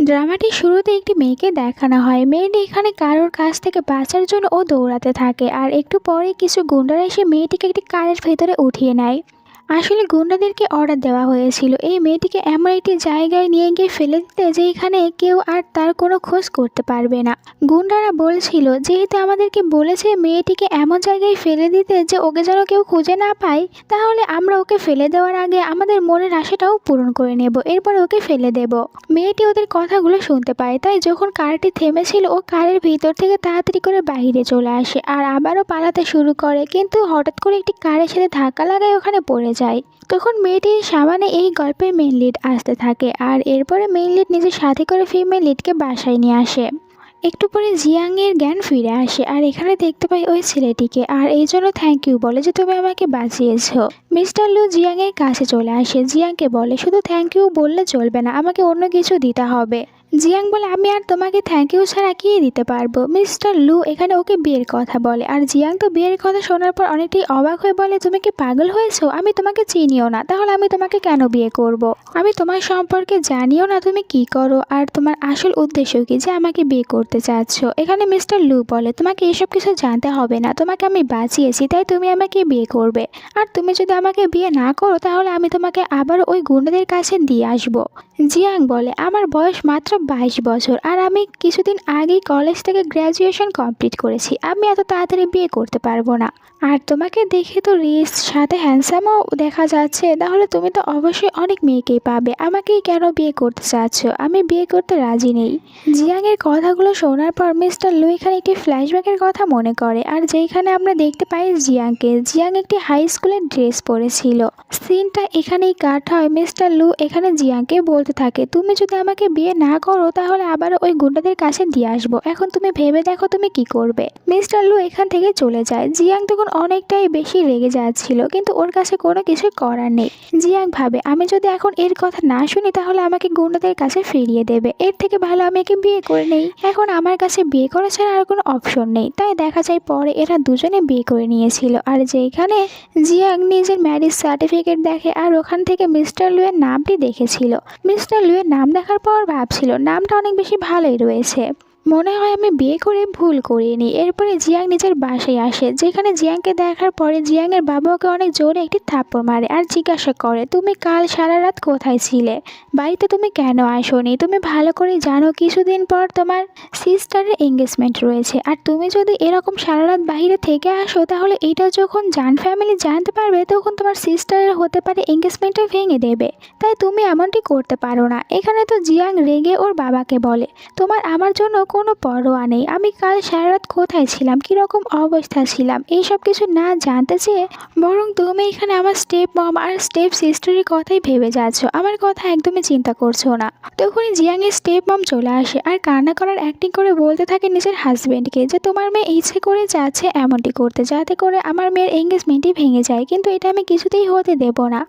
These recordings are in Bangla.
ড্রামাটির শুরুতে একটি মেয়েকে দেখানো হয়। মেয়েটি এখানে কারোর কাছ থেকে বাঁচার জন্য ও দৌড়াতে থাকে, আর একটু পরে কিছু গুন্ডারা এসে মেয়েটিকে একটি কারের ভেতরে উঠিয়ে নেয়। আসলে গুন্ডাদেরকে অর্ডার দেওয়া হয়েছিল এই মেয়েটিকে এমন একটি জায়গায় নিয়ে গিয়ে ফেলে দিতে যে এখানে কেউ আর তার কোনো খোঁজ করতে পারবে না। গুন্ডারা বলছিল যেহেতু আমাদেরকে বলেছে মেয়েটিকে এমন জায়গায় ফেলে দিতে যে ওকে যেন কেউ খুঁজে না পায়, তাহলে আমরা ওকে ফেলে দেওয়ার আগে আমাদের মনের আশাটাও পূরণ করে নেব, এরপর ওকে ফেলে দেব। মেয়েটি ওদের কথাগুলো শুনতে পায়, তাই যখন কারটি থেমেছিল ও কারের ভিতর থেকে তাড়াতাড়ি করে বাইরে চলে আসে আর আবারও পালাতে শুরু করে, কিন্তু হঠাৎ করে একটি কারের সাথে ধাক্কা লাগায় ওখানে পড়ে যায়। তখন মেয়েটির সামনে এই গল্পের মেইন লিড আসতে থাকে, আর এরপরে মেইন লিড নিজের সাথে করে ফিমেল লিডকে বাসায় নিয়ে আসে। একটু পরে জিয়াংয়ের জ্ঞান ফিরে আসে, আর এখানে দেখতে পাই ওই ছেলেটিকে, আর এই জন্য থ্যাংক ইউ বলে যে তুমি আমাকে বাঁচিয়েছো। মিস্টার লু জিয়াংয়ের কাছে চলে আসে, জিয়াংকে বলে শুধু থ্যাংক ইউ বললে চলবে না, আমাকে অন্য কিছু দিতে হবে। জিয়াং বলে আমি আর তোমাকে থ্যাংক ইউ ছাড়া কি দিতে পারবো। মিস্টার লু এখানে ওকে বিয়ের কথা বলে, আর জিয়াং তো বিয়ের কথা শোনার পর অনেকটাই অবাক হয়ে বলে তুমি কি পাগল হয়েছো, আমি তোমাকে চিনিও না, তাহলে আমি তোমাকে কেন বিয়ে করব। আমি তোমার সম্পর্কে জানিও না তুমি কি করো আর তোমার আসল উদ্দেশ্য কি যে আমাকে বিয়ে করতে চাচ্ছ। এখানে মিস্টার লু বলে তোমাকে এসব কিছু জানতে হবে না, তোমাকে আমি বাঁচিয়েছি তাই তুমি আমাকে বিয়ে করবে, আর তুমি যদি আমাকে বিয়ে না করো তাহলে আমি তোমাকে আবার ওই গুন্ডাদের কাছে দিয়ে আসবো। জিয়াং বলে আমার বয়স মাত্র 22 বছর, আর আমি কিছুদিন আগেই কলেজ থেকে গ্র্যাজুয়েশন কমপ্লিট করেছি, আমি এত তাড়াতাড়ি বিয়ে করতে পারবো না। আর তোমাকে দেখে তো রিচ সাথে হ্যান্ডসামও দেখা যাচ্ছে, তাহলে তুমি তো অবশ্যই অনেক মেয়েকেই পাবে, আমাকেই কেন বিয়ে করতে চাচ্ছ, আমি বিয়ে করতে রাজি নেই। জিয়াংয়ের কথাগুলো শোনার পর মিস্টার লু এখানে একটি ফ্ল্যাশব্যাকের কথা মনে করে, আর যেখানে আমরা দেখতে পাই জিয়াং একটি হাই স্কুলের ড্রেস পরেছিল। সিনটা এখানেই কাট হয়। মিস্টার লু এখানে জিয়াংকে বলতে থাকে তুমি যদি আমাকে বিয়ে না করো তাহলে আবার ওই গুন্ডাদের কাছে দিয়ে আসবো, এখন তুমি ভেবে দেখো তুমি কি করবে। মিস্টার লু এখান থেকে চলে যায়। জিয়াং তখন অনেকটাই বেশি রেগে যাচ্ছিল, কিন্তু ওর কাছে কোনো কিছু করার নেই। জিয়াং ভাবে আমি যদি এখন এর কথা না শুনি তাহলে আমাকে গুন্ডাদের কাছে ফিরিয়ে দেবে, এর থেকে ভালো আমি একে বিয়ে করে নেই। এখন আমার কাছে বিয়ে করা ছাড়া আর কোনো অপশন নেই। তাই দেখা যায় পরে এরা দুজনে বিয়ে করে নিয়েছিল, আর যেখানে জিয়াং নিজের ম্যারেজ সার্টিফিকেট দেখে আর ওখান থেকে মিস্টার লু এর নামটি দেখেছিল। মিস্টার লু এর নাম দেখার পর ভাবছিল নামটা অনেক বেশি ভালোই রয়েছে, মনে হয় আমি বিয়ে করে ভুল করিনি। এরপরে জিয়াং নিজের বাসায় আসে, যেখানে জিয়াংকে দেখার পরে জিয়াংয়ের বাবা ওকে অনেক জোরে একটি থাপ্পড় মারে আর জিজ্ঞাসা করে তুমি কাল সারা রাত কোথায় ছিলে, বাড়িতে তুমি কেন আসোনি, তুমি ভালো করে জানো কিছুদিন পর তোমার সিস্টারের এঙ্গেজমেন্ট রয়েছে, আর তুমি যদি এরকম সারা রাত বাইরে থেকে আসো তাহলে এটা যখন জান ফ্যামিলি জানতে পারবে তখন তোমার সিস্টারের হতে পারে এঙ্গেজমেন্টটা ভেঙে দেবে, তাই তুমি এমনটি করতে পারো না। এখানে তো জিয়াং রেগে ওর বাবাকে বলে তোমার আমার জন্য কোনো পরোয়া নেই, আমি কাল সারা রাত কোথায় ছিলাম, কীরকম অবস্থা ছিলাম এইসব কিছু না জানতে চেয়ে বরং তুমি এখানে আমার স্টেপ মম আর স্টেপ সিস্টারের কথাই ভেবে যাচ্ছ, আমার কথা একদমই চিন্তা করছো না। তখনই জিয়াংয়ের স্টেপ মম চলে আসে আর কান্না করার অ্যাক্টিং করে বলতে থাকে নিজের হাজব্যান্ডকে যে তোমার মেয়ে ইচ্ছে করে যাচ্ছে এমনটি করতে যাতে করে আমার মেয়ের এঙ্গেজমেন্টই ভেঙে যায়, কিন্তু এটা আমি কিছুতেই হতে দেব না।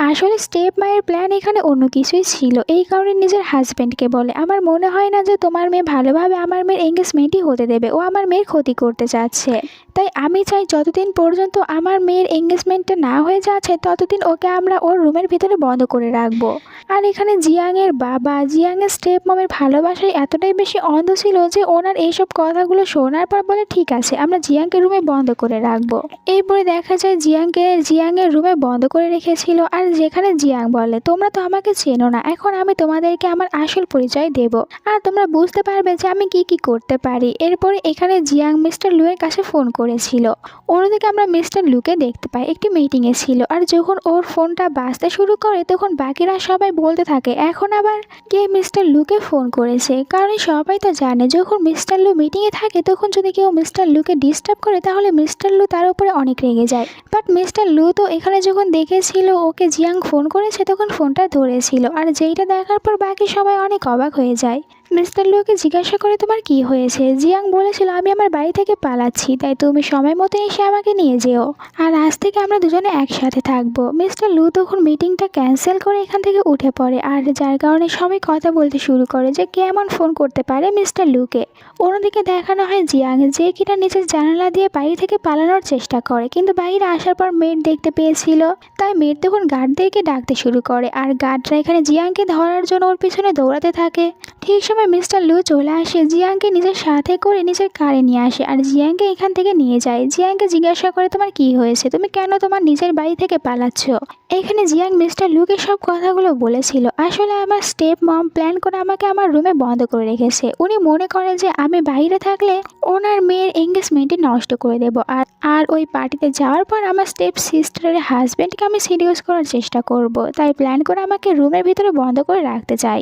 আসলে স্টেপ মায়ের প্ল্যান এখানে অন্য কিছুই ছিল, এই কারণে নিজের হাজব্যান্ডকে বলে আমার মনে হয় না যে তোমার মেয়ে ভালোভাবে আমার মেয়ের এঙ্গেজমেন্টই হতে দেবে, ও আমার মেয়ের ক্ষতি করতে চাচ্ছে, তাই আমি চাই যতদিন পর্যন্ত আমার মেয়ের এঙ্গেজমেন্টটা না হয়ে যাচ্ছে ততদিন ওকে আমরা ওর রুমের ভিতরে বন্ধ করে রাখবো। আর এখানে জিয়াংয়ের বাবা জিয়াংয়ের স্টেপ মমের ভালোবাসায় এতটাই বেশি অন্ধ ছিল যে ওনার এইসব কথাগুলো শোনার পর বলে ঠিক আছে আমরা জিয়াংকে রুমে বন্ধ করে রাখবো। এরপরে দেখা যায় জিয়াংয়ের রুমে বন্ধ করে রেখেছিল, আর যেখানে জিয়াং বলে তোমরা তো আমাকে চেনো না, এখন আমি তোমাদেরকে আমার আসল পরিচয় দেব আর তোমরা বুঝতে পারবে যে আমি কি কি করতে পারি। এরপরে এখানে জিয়াং মিস্টার লু এর কাছে ফোন করেছিল। অন্যদিকে আমরা মিস্টার লুকে দেখতে পাই একটি মিটিংয়ে ছিল, আর যখন ওর ফোনটা বাজতে শুরু করে তখন বাকিরা সবাই বলতে থাকে এখন আবার কে মিস্টার লুকে ফোন করেছে, কারণ সবাই তো জানে যখন মিস্টার লু মিটিংয়ে থাকে তখন যদি কেউ মিস্টার লুকে ডিস্টার্ব করে তাহলে মিস্টার লু তার উপরে অনেক রেগে যায়। বাট মিস্টার লু তো এখানে যখন দেখেছিল ওকে জিয়াং ফোন করেছে তখন ফোনটা ধরেছিল, আর যেইটা দেখার পর বাকি সবাই অনেক অবাক হয়ে যায়। মিস্টার লুকে জিজ্ঞাসা করে তোমার কি হয়েছে, জিয়াং বলেছিল আমি আমার বাড়ি থেকে পালাচ্ছি, তাই তুমি সময় মতো এসে আমাকে নিয়ে যেও, আর আজ থেকে আমরা দুজনে একসাথে থাকবো। মিস্টার লু তখন মিটিংটা ক্যান্সেল করে এখান থেকে উঠে পড়ে, আর যার কারণে সবাই কথা বলতে শুরু করে যে কে এমন ফোন করতে পারে মিস্টার লুকে। অন্যদিকে দেখানো হয় জিয়াং যে কিনা নিজের জানালা দিয়ে বাড়ি থেকে পালানোর চেষ্টা করে, কিন্তু বাইরে আসার পর মেয়ের দেখতে পেয়েছিল, তাই মেয়ের তখন গার্ডদেরকে ডাকতে শুরু করে, আর গার্ডরা এখানে জিয়াংকে ধরার জন্য ওর পিছনে দৌড়াতে থাকে। ঠিক সময় মিস্টার লু চলে আসে, জিয়াংকে নিজের সাথে করে নিজের কারে নিয়ে আসে আর জিয়াংকে এখান থেকে নিয়ে যায়। জিয়াংকে জিজ্ঞাসা করে তোমার কি হয়েছে, তুমি কেন তোমার নিজের বাড়ি থেকে পালাচ্ছ। এখানে জিয়াং মিস্টার লুকে সব কথাগুলো বলেছিল। আসলে আমার স্টেপ মম প্ল্যান করে আমাকে আমার রুমে বন্ধ করে রেখেছে। উনি মনে করে যে আমি বাইরে থাকলে ওনার মেয়ের এঙ্গেজমেন্টই নষ্ট করে দেবো, আর আর ওই পার্টিতে যাওয়ার পর আমার স্টেপ সিস্টারের হাজব্যান্ডকে আমি সিরিয়াস করার চেষ্টা করব, তাই প্ল্যান করে আমাকে রুমের ভিতরে বন্ধ করে রাখতে চাই।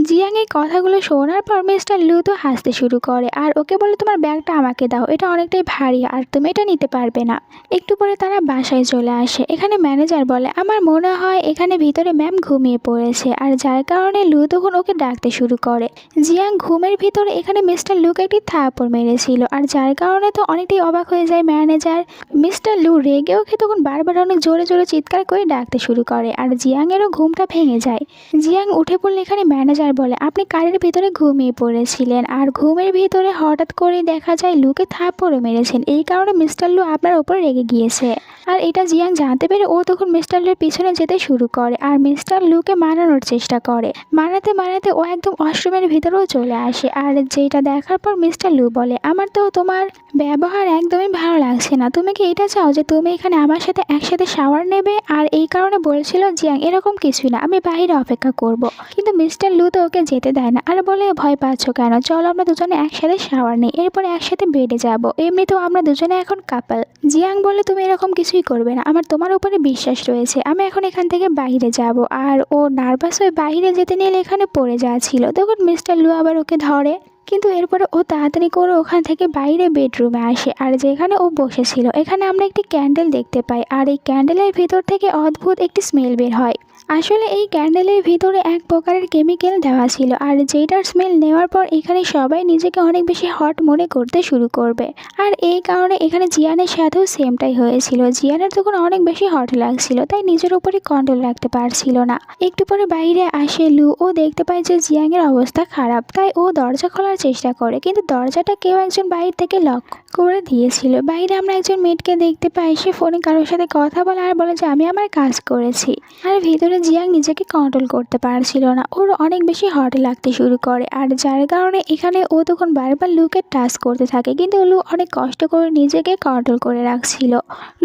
জিয়াং এই কথাগুলো শোনার পর মিস্টার লু তো হাসতে শুরু করে আর ওকে বলে তোমার ব্যাগটা আমাকে দাও, এটা অনেকটাই ভারী আর তুমি এটা নিতে পারবে না। একটু পরে তারা বাসায় চলে আসে। এখানে ম্যানেজার বলে আমার মনে হয় এখানে ভিতরে ম্যাম ঘুমিয়ে পড়েছে, আর যার কারণে লু তখন ওকে ডাকতে শুরু করে। জিয়াং ঘুমের ভিতরে এখানে মিস্টার লুকে একটি থাপ্পড় মেরেছিল, আর যার কারণে তো অনেকটাই অবাক হয়ে যায় ম্যানেজার। মিস্টার লু রেগে ওকে তখন বারবার অনেক জোরে জোরে চিৎকার করে ডাকতে শুরু করে, আর জিয়াংয়েরও ঘুমটা ভেঙে যায়। জিয়াং উঠে পড়লে এখানে ম্যানেজার বলে আপনি কারের ভিতরে ঘুমিয়ে পড়েছিলেন, আর ঘুমের ভিতরে হঠাৎ করে দেখা যায় লুকে থাপ্পড় মেরেছেন, এই কারণে মিস্টার লু আপনার উপরে রেগে গিয়েছে। আর এটা জিয়াং জানতে পেরে ও তখন মিস্টার লুর পিছনে যেতে শুরু করে আর মিস্টার লুকে মানানোর চেষ্টা করে। মানাতে মানাতে ও একদম ওয়াশরুমের ভিতরেও চলে আসে, আর যেটা দেখার পর মিস্টার লু বলে আমার তো তোমার ব্যবহার একদমই ভালো লাগছে না, তুমি কি এটা চাও যে তুমি এখানে আমার সাথে একসাথে শাওয়ার নেবে। আর এই কারণে বলছিল জিয়াং এরকম কিছুই না, আমি বাইরে অপেক্ষা করব। কিন্তু মিস্টার লু তো ওকে যেতে দেয় না আর বলে ভয় পাচ্ছ কেন, চলো আমরা দুজনে একসাথে শাওয়ার নিই, এরপরে একসাথে বেডে যাব, এমনিতেও আমরা দুজনে এখন কাপল। জিয়াং বলে তুমি এরকম কিছুই করবে না, আমার তোমার উপরে বিশ্বাস রয়েছে, আমি এখন এখান থেকে বাইরে যাব। আর ও নার্ভাস হয়ে বাইরে যেতে নিলে এখানে পড়ে যাচ্ছিল, তখন মিস্টার লু আবার ওকে ধরে। কিন্তু এরপরে ও তাড়াতাড়ি করে ওখান থেকে বাইরে বেডরুমে আসে, আর যেখানে ও বসেছিল এখানে আমরা একটি ক্যান্ডেল দেখতে পাই, আর এই ক্যান্ডেলের ভিতর থেকে অদ্ভুত একটি স্মেল বের হয়। আসলে এই ক্যান্ডেলের ভিতরে এক প্রকারের কেমিক্যাল দেওয়া ছিল, আর যেটার স্মেল নেওয়ার পর এখানে সবাই নিজেকে অনেক বেশি হট মনে করতে শুরু করবে। আর এই কারণে এখানে জিয়ানের সাথেও সেমটাই হয়েছিল, জিয়ানের তখন অনেক বেশি হট লাগছিল, তাই নিজের উপরে কন্ট্রোল রাখতে পারছিল না। একটু পরে বাইরে আসে লু, ও দেখতে পায় যে জিয়াংয়ের অবস্থা খারাপ, তাই ও দরজা খোলার চেষ্টা করে, কিন্তু দরজাটা কেউ একজন বাইরে থেকে লক করে দিয়েছিল। বাইরে আমরা একজন মেয়েটকে দেখতে পাই, সে ফোনে কারোর সাথে কথা বলে আর বলে যে আমি আমার কাজ করেছি। আর ভিতরে জিয়াং নিজেকে কন্ট্রোল করতে পারছিল না, ওর অনেক বেশি হট লাগতে শুরু করে, আর যার কারণে এখানে ও তখন বারবার লুকে টাচ করতে থাকে, কিন্তু লু অনেক কষ্ট করে নিজেকে কন্ট্রোল করে রাখছিল।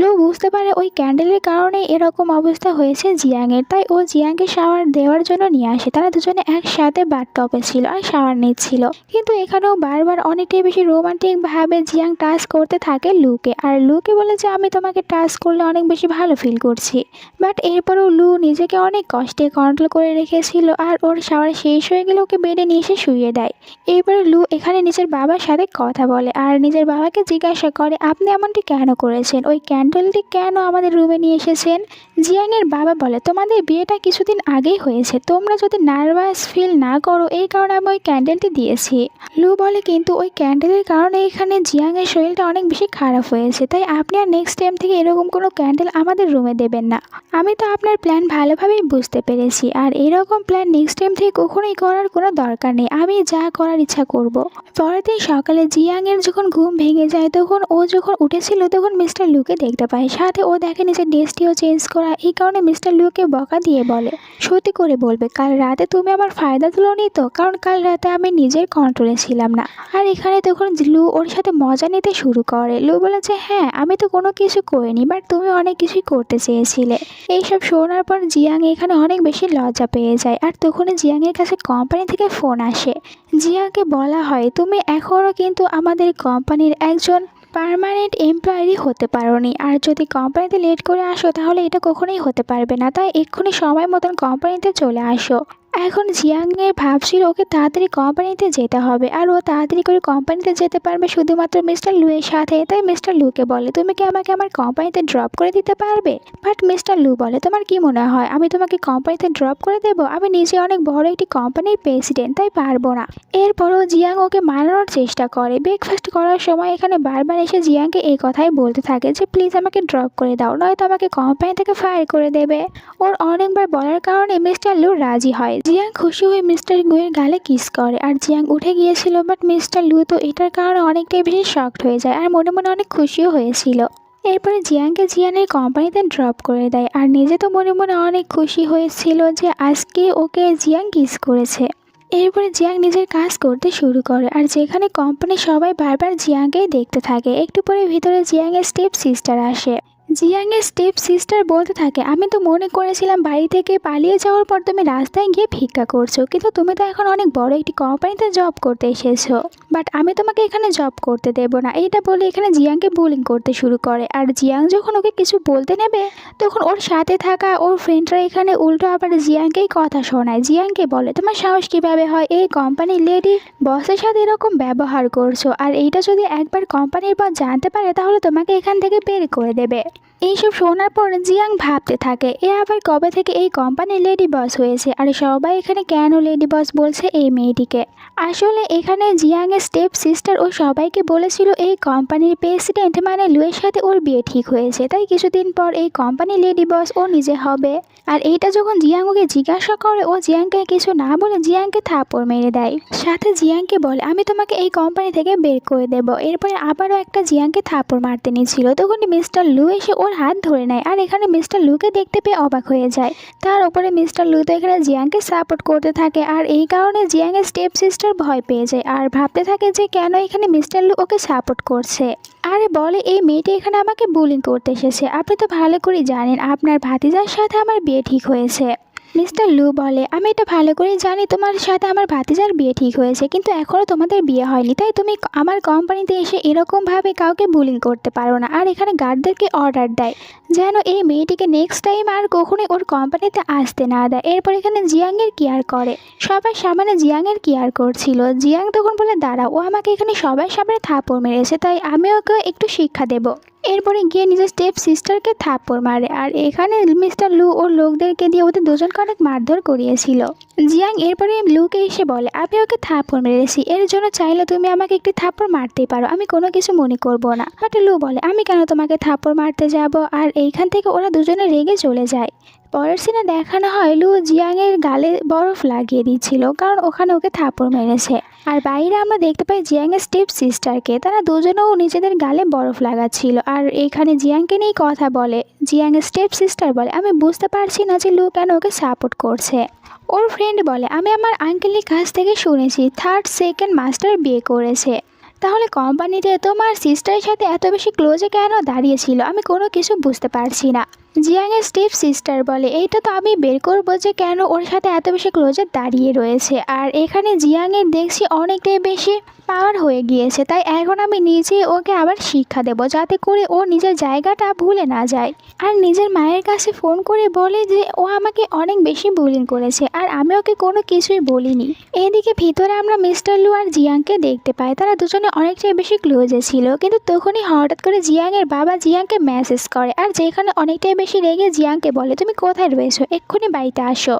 লু বুঝতে পারে ওই ক্যান্ডেলের কারণে এরকম অবস্থা হয়েছে জিয়াংয়ের, তাই ও জিয়াংকে শাওয়ার দেওয়ার জন্য নিয়ে আসে। তারা দুজনে একসাথে বাথটবে ছিল আর শাওয়ার নিচ্ছিল, কিন্তু এখানেও বারবার অনেকটাই বেশি রোমান্টিক ভাবে জিয়াং টাচ করতে থাকে লুকে, আর লুকে বলে যে আমি তোমাকে টাচ করলে অনেক বেশি ভালো ফিল করছি। বাট এরপরেও লু নিজেকে অনেক কষ্টে কন্ট্রোল করে রেখেছিল, আর ওর শাওয়ার শেষ হয়ে গেলে ওকে বেডে নিয়ে এসে শুইয়ে দেয়। এরপরে লু এখানে নিজের বাবার সাথে কথা বলে আর নিজের বাবাকে জিজ্ঞাসা করে আপনি এমনটি কেন করেছেন, ওই ক্যান্ডেলটি কেন আমাদের রুমে নিয়ে এসেছেন। জিয়াংয়ের বাবা বলে তোমাদের বিয়েটা কিছুদিন আগেই হয়েছে, তোমরা যদি নার্ভাস ফিল না করো এই কারণে আমি ওই ক্যান্ডেলটি দিয়েছি। লু বলে কিন্তু ওই ক্যান্ডেলের কারণে এখানে জিয়াংয়ের শরীরটা অনেক বেশি খারাপ হয়েছে, তাই আপনি আর নেক্সট টাইম থেকে এরকম কোনো ক্যান্ডেল আমাদের রুমে দেবেন না। আমি তো আপনার প্ল্যান ভালোভাবেই বুঝতে পেরেছি, আর এরকম প্ল্যান নেক্সট টাইম থেকে কখনোই করার কোনো দরকার নেই, আমি যা করার ইচ্ছা করব। পরের দিন সকালে জিয়াংয়ের যখন ঘুম ভেঙে যায়, তখন ও যখন উঠেছিল তখন মিস্টার লুকে দেখতে পায়, সাথে ও দেখে নিজের ড্রেসটিও চেঞ্জ করা। এই কারণে মিস্টার লুকে বকা দিয়ে বলে সত্যি করে বলবে কাল রাতে তুমি আমার ফায়দা তুলোনি তো, কারণ কাল রাতে আমি নিজের কন্ট্রোলে ছিলাম না। আর এখানে তখন লু ওর সাথে মজা নিতে শুরু করে। লু বলে যে হ্যাঁ আমি তো কোনো কিছু করিনি, বাট তুমি অনেক কিছুই করতে চেয়েছিলে। এইসব শোনার পর জিয়াং এখানে অনেক বেশি লজ্জা পেয়ে যায়, আর তখনই জিয়াংয়ের কাছে কোম্পানি থেকে ফোন আসে। জিয়াংকে বলা হয় তুমি এখনও কিন্তু আমাদের কোম্পানির একজন পার্মানেন্ট এমপ্লয়ি হতে পারোনি, আর যদি কোম্পানিতে লেট করে আসো তাহলে এটা কখনোই হতে পারবে না, তাই এক্ষুনি সময় মতন কোম্পানিতে চলে আসো। এখন জিয়াংয়ে ভাবছিল ওকে তাড়াতাড়ি কোম্পানিতে যেতে হবে, আর ও তাড়াতাড়ি করে কোম্পানিতে যেতে পারবে শুধুমাত্র মিস্টার লুয়ের সাথে। তাই মিস্টার লুকে বলে তুমি কি আমাকে আমার কোম্পানিতে ড্রপ করে দিতে পারবে। বাট মিস্টার লু বলে তোমার কি মনে হয় আমি তোমাকে কোম্পানিতে ড্রপ করে দেবো, আমি নিজে অনেক বড় একটি কোম্পানির প্রেসিডেন্ট, তাই পারবো না। এরপরও জিয়াং ওকে মানানোর চেষ্টা করে। ব্রেকফাস্ট করার সময় এখানে বারবার এসে জিয়াংকে এই কথাই বলতে থাকে যে প্লিজ আমাকে ড্রপ করে দাও, নয়তো আমাকে কোম্পানি থেকে ফায়ার করে দেবে। ওর অনেকবার বলার কারণে মিস্টার লু রাজি হয়। জিয়াং খুশি হয়ে মিস্টার লুয়ের গালে কিস করে, আর জিয়াং উঠে গিয়েছিল, বাট মিস্টার লু তো এটার কারণে অনেকটাই বেশি শকড হয়ে যায় আর মনে মনে অনেক খুশিও হয়েছিল। এরপরে জিয়াংকে জিয়ানের কোম্পানিতে ড্রপ করে দেয়, আর নিজে তো মনে মনে অনেক খুশি হয়েছিল যে আজকে ওকে জিয়াং কিস করেছে। এরপরে জিয়াং নিজের কাজ করতে শুরু করে আর যেখানে কোম্পানির সবাই বারবার জিয়াংকেই দেখতে থাকে। একটু পরে ভিতরে জিয়াংয়ের স্টেপ সিস্টার আসে। জিয়াংয়ের স্টেপ সিস্টার বলতে থাকে, আমি তো মনে করেছিলাম বাড়ি থেকে পালিয়ে যাওয়ার পর তুমি রাস্তায় গিয়ে ভিক্ষা করছো, কিন্তু তুমি তো এখন অনেক বড় একটি কোম্পানিতে জব করতে এসেছো, বাট আমি তোমাকে এখানে জব করতে দেবো না। এইটা বলে এখানে জিয়াংকে বুলিং করতে শুরু করে। আর জিয়াং যখন ওকে কিছু বলতে নেবে তখন ওর সাথে থাকা ওর ফ্রেন্ডরা এখানে উল্টো আবার জিয়াংকেই কথা শোনায়। জিয়াংকে বলে, তোমার সাহস কিভাবে হয় এই কোম্পানির লেডি বসের সাথে এরকম ব্যবহার করছো, আর এইটা যদি একবার কোম্পানির বস জানতে পারে তাহলে তোমাকে এখান থেকে বের করে দেবে। এইসব শোনার পর জিয়াং ভাবতে থাকে, এ আবার কবে থেকে এই কোম্পানির লেডি বস হয়েছে, আর সবাই এখানে কেন লেডি বস বলছে এই মেয়েটিকে। আসলে এখানে জিয়াংয়ের স্টেপ সিস্টার ও সবাইকে বলেছিল এই কোম্পানির প্রেসিডেন্ট মানে লুয়ের সাথে ওর বিয়ে ঠিক হয়েছে, তাই কিছুদিন পর এই কোম্পানির লেডি বস ও নিজে হবে। আর এইটা যখন জিয়াং ওকে জিজ্ঞাসা করে ও জিয়াংকে কিছু না বলে জিয়াংকে থাপ্পড় মেরে দেয়, সাথে জিয়াংকে বলে, আমি তোমাকে এই কোম্পানি থেকে বের করে দেব। এরপরে আবারও একটা জিয়াংকে থাপ্পড় মারতে নিয়েছিল, তখনই মিস্টার লু এসে ওর হাত ধরে নেয়। আর এখানে মিস্টার লুকে দেখতে পেয়ে অবাক হয়ে যায়। তার উপরে মিস্টার লু তো এখানে জিয়াংকে সাপোর্ট করতে থাকে, আর এই কারণে জিয়াংয়ের স্টেপ সিস্টার ভয় পেয়ে যায় আর ভাবতে থাকে যে কেন এখানে মিস্টার লু ওকে সাপোর্ট করছে। আরে বলে, এই মেয়েটি এখানে আমাকে বুলিং করতে এসেছে, আপনি তো ভালো করেই জানেন আপনার ভাতিজার সাথে আমার বিয়ে ঠিক হয়েছে। মিস্টার লু বলে, আমি এটা ভালো করেই জানি তোমার সাথে আমার ভাতিজার বিয়ে ঠিক হয়েছে, কিন্তু এখনও তোমাদের বিয়ে হয়নি, তাই তুমি আমার কোম্পানিতে এসে এরকমভাবে কাউকে বুলিং করতে পারো না। আর এখানে গার্ডদেরকে অর্ডার দেয় যেন এই মেয়েটিকে নেক্সট টাইম আর কখনোই ওর কোম্পানিতে আসতে না দেয়। এরপর এখানে জিয়াংয়ের কেয়ার করে, সবার সামনে জিয়াংয়ের কেয়ার করছিল। জিয়াং তখন বলে, দাঁড়া, ও আমাকে এখানে সবার সামনে থাপ্পড় মেরেছে, তাই আমি ওকে একটু শিক্ষা দেবো। এরপরে গিয়ে নিজের স্টেপ সিস্টারকে থাপ্পড় মারে। আর এখানে মিস্টার লু ওর লোকদেরকে দিয়ে ওদের দুজনকে অনেক মারধর করিয়েছিল। জিয়াং এরপরে লুকে এসে বলে, আমি ওকে থাপ্পড় মেরেছি, এর জন্য চাইলে তুমি আমাকে একটি থাপ্পড় মারতেই পারো, আমি কোনো কিছু মনে করব না। বাট লু বলে, আমি কেন তোমাকে থাপ্পড় মারতে যাব। আর এইখান থেকে ওরা দুজনে রেগে চলে যায়। পরের সিনে দেখানো হয় লু জিয়াংয়ের গালে বরফ লাগিয়ে দিচ্ছিল, কারণ ওখানে ওকে থাপ্পড় মেরেছে। আর বাইরে আমরা দেখতে পাই জিয়াংয়ের স্টেপ সিস্টারকে, তারা দুজনেও নিজেদের গালে বরফ লাগাচ্ছিল। আর এখানে জিয়াংকে নিয়েই কথা বলে। জিয়াংয়ের স্টেপ সিস্টার বলে, আমি বুঝতে পারছি না যে লু কেন ওকে সাপোর্ট করছে। ওর ফ্রেন্ড বলে, আমি আমার আঙ্কেলের কাছ থেকে শুনেছি থার্ড সেকেন্ড মাস্টার বিয়ে করেছে, তাহলে কোম্পানিতে তোমার সিস্টারের সাথে এত বেশি ক্লোজে কেন দাঁড়িয়েছিল, আমি কোনো কিছু বুঝতে পারছি না। জিয়াংয়ের স্টেপ সিস্টার বলে, এইটা তো আমি বের করবো যে কেন ওর সাথে এত বেশি ক্লোজে দাঁড়িয়ে রয়েছে। আর এখানে জিয়াংয়ের দেখছি অনেকটাই বেশি পাওয়ার হয়ে গিয়েছে, তাই এখন আমি নিজে ওকে আবার শিক্ষা দেব যাতে করে ও নিজের জায়গাটা ভুলে না যায়। আর নিজের মায়ের কাছে ফোন করে বলে যে ও আমাকে অনেক বেশি বুলিং করেছে আর আমি ওকে কোনো কিছুই বলিনি। এদিকে ভিতরে আমরা মিস্টার লু আর জিয়াংকে দেখতে পাই, তারা দুজনে অনেকটাই বেশি ক্লোজে ছিল। কিন্তু তখনই হঠাৎ করে জিয়াংয়ের বাবা জিয়াংকে মেসেজ করে, আর যেখানে অনেকটাই বেশি রেগে জিয়াংকে বলে, তুমি কোথায় রয়েছো, এক্ষুনি বাড়িতে আসো।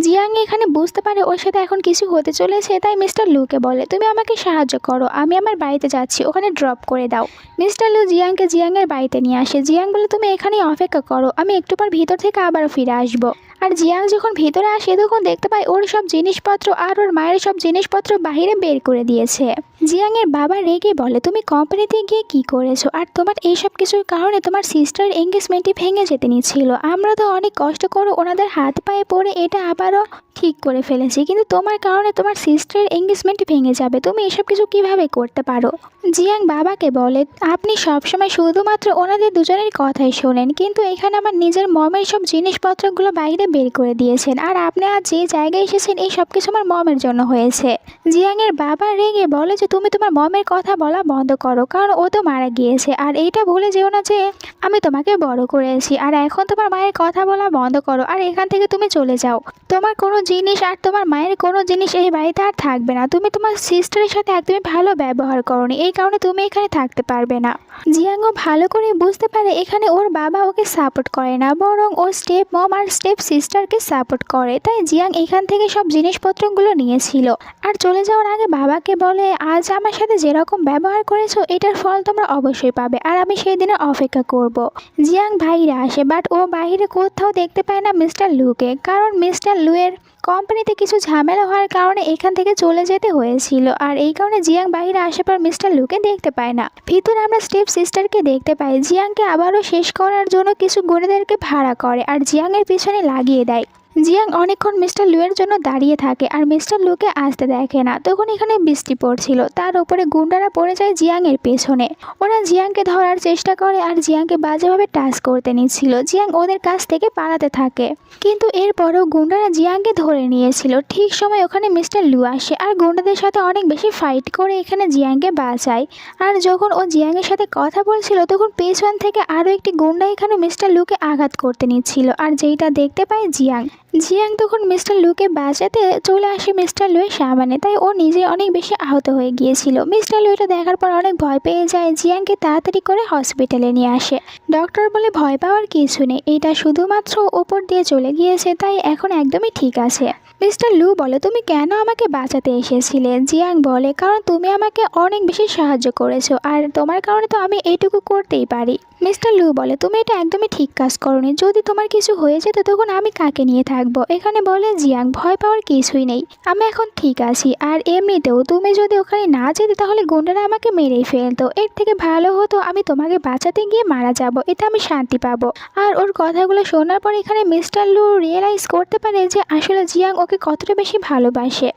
জিয়াং এখানে বুঝতে পারে ওর সাথে এখন কিছু হতে চলেছে, তাই মিস্টার লুকে বলে, তুমি আমাকে সাহায্য করো, আমি আমার বাড়িতে যাচ্ছি, ওখানে ড্রপ করে দাও। মিস্টার লু জিয়াংকে জিয়াংয়ের বাড়িতে নিয়ে আসে। জিয়াং বলে, তুমি এখানেই অপেক্ষা করো, আমি একটু পর ভিতর থেকে আবারও ফিরে আসবো। আর জিয়াং যখন ভিতরে আসে তখন দেখতে পায় ওর সব জিনিসপত্র আর ওর মায়ের সব জিনিসপত্র বাইরে বের করে দিয়েছে। জিয়াংয়ের বাবা রেগে বলে, তুমি কোম্পানিতে গিয়ে কি করেছো, আর তোমার এইসব কিছুর কারণে তোমার সিস্টারের এঙ্গেজমেন্টই ভেঙে যেতে নিচ্ছিল, আমরা তো অনেক কষ্ট করে ওনাদের হাত পায়ে পড়ে এটা আবারও ঠিক করে ফেলেছি, কিন্তু তোমার কারণে তোমার সিস্টারের এঙ্গেজমেন্ট ভেঙে যাবে, তুমি এসব কিছু কিভাবে করতে পারো। জিয়াং বাবাকে বলে, আপনি সবসময় শুধুমাত্র ওনাদের দুজনের কথাই শোনেন, কিন্তু এখানে আমার নিজের মমের সব জিনিসপত্রগুলো বাইরে বের করে দিয়েছেন, আর আপনি আজ যে জায়গায় এসেছেন এই সব কিছু আমার মমের জন্য হয়েছে। জিয়াংয়ের বাবা রেগে বলে যে তুমি তোমার মমের কথা বলা বন্ধ করো, কারণ ও তো মারা গিয়েছে, আর এইটা ভুলে যেও না যে আমি তোমাকে বড় করেছি, আর এখন তোমার মায়ের কথা বলা বন্ধ করো আর এখান থেকে তুমি চলে যাও। তোমার কোনো জিনিস আর তোমার মায়ের কোনো জিনিস এই বাড়িতে আর থাকবে না, তুমি তোমার সিস্টারের সাথে একদমই ভালো ব্যবহার করোনি, এই কারণে তুমি এখানে থাকতে পারবে না। জিয়াংও ভালো করে বুঝতে পারে এখানে ওর বাবা ওকে সাপোর্ট করে না, বরং ওর স্টেপ মম আর স্টেপ সিস্টারকে সাপোর্ট করে, তাই জিয়াং এখান থেকে সব জিনিসপত্রগুলো নিয়েছিল। আর চলে যাওয়ার আগে বাবাকে বলে, আজ আমার সাথে যেরকম ব্যবহার করেছো এটার ফল তোমরা অবশ্যই পাবে, আর আমি সেই দিনের অপেক্ষা করব। জিয়াং বাইরে আসে, বাট ও বাইরে কোথাও দেখতে পায় না মিস্টার লুকে, কারণ মিস্টার লুয়ের কোম্পানিতে কিছু ঝামেলা হওয়ার কারণে এখান থেকে চলে যেতে হয়েছিল, আর এই কারণে জিয়াং বাইরে আসার পর মিস্টার লুকে দেখতে পায় না। ভিতরে আমরা স্টেপ সিস্টারকে দেখতে পাই, জিয়াংকে আবারও শেষ করার জন্য কিছু গুণীদেরকে ভাড়া করে আর জিয়াংয়ের পিছনে লাগিয়ে দেয়। জিয়াং অনেকক্ষণ মিস্টার লুয়ের জন্য দাঁড়িয়ে থাকে আর মিস্টার লুকে আসতে দেখে না। তখন এখানে বৃষ্টি পড়ছিল, তার উপরে গুন্ডারা পড়ে যায় জিয়াংয়ের পেছনে। ওরা জিয়াংকে ধরার চেষ্টা করে আর জিয়াংকে বাজেভাবে টাচ করতে নিচ্ছিল। জিয়াং ওদের কাছ থেকে পালাতে থাকে, কিন্তু এরপরেও গুন্ডারা জিয়াংকে ধরে নিয়েছিল। ঠিক সময় ওখানে মিস্টার লু আসে আর গুন্ডাদের সাথে অনেক বেশি ফাইট করে এখানে জিয়াংকে বাঁচায়। আর যখন ও জিয়াংয়ের সাথে কথা বলছিল তখন পেছন থেকে আরও একটি গুন্ডা এখানে মিস্টার লুকে আঘাত করতে নিচ্ছিল, আর যেইটা দেখতে পায় জিয়াং। জিয়াং তখন মিস্টার লুকে বাঁচাতে চলে আসে মিস্টার লুয়ের সামনে, তাই ও নিজে অনেক বেশি আহত হয়ে গিয়েছিল। মিস্টার লু এটা দেখার পর অনেক ভয় পেয়ে যায়, জিয়াংকে তাড়াতাড়ি করে হসপিটালে নিয়ে আসে। ডক্টর বলে ভয় পাওয়ার কিছু নেই, এটা শুধুমাত্র ওপর দিয়ে চলে গিয়েছে, তাই এখন একদমই ঠিক আছে। মিস্টার লু বলে তুমি কেন আমাকে বাঁচাতে এসেছিলে? জিয়াং বলে কারণ তুমি আমাকে অনেক বেশি সাহায্য করেছো আর তোমার কারণে তো আমি এইটুকু করতেই পারি। মিস্টার লু বলে তুমি এটা একদমই ঠিক কাজ করোনি, যদি তোমার কিছু হয়ে যেত তখন আমি কাকে নিয়ে থাকবো? এখানে বলে জিয়াং ভয় পাওয়ার কিছুই নেই, আমি এখন ঠিক আছি। আর এমনিতেও তুমি যদি ওখানে না যেতে তাহলে গুন্ডারা আমাকে মেরেই ফেলতো, এর থেকে ভালো হতো আমি তোমাকে বাঁচাতে গিয়ে মারা যাব, এটা আমি শান্তি পাবো। আর ওর কথাগুলো শোনার পর এখানে মিস্টার লু রিয়েলাইজ করতে পারে যে আসলে জিয়াং ওকে কতটা বেশি ভালোবাসে।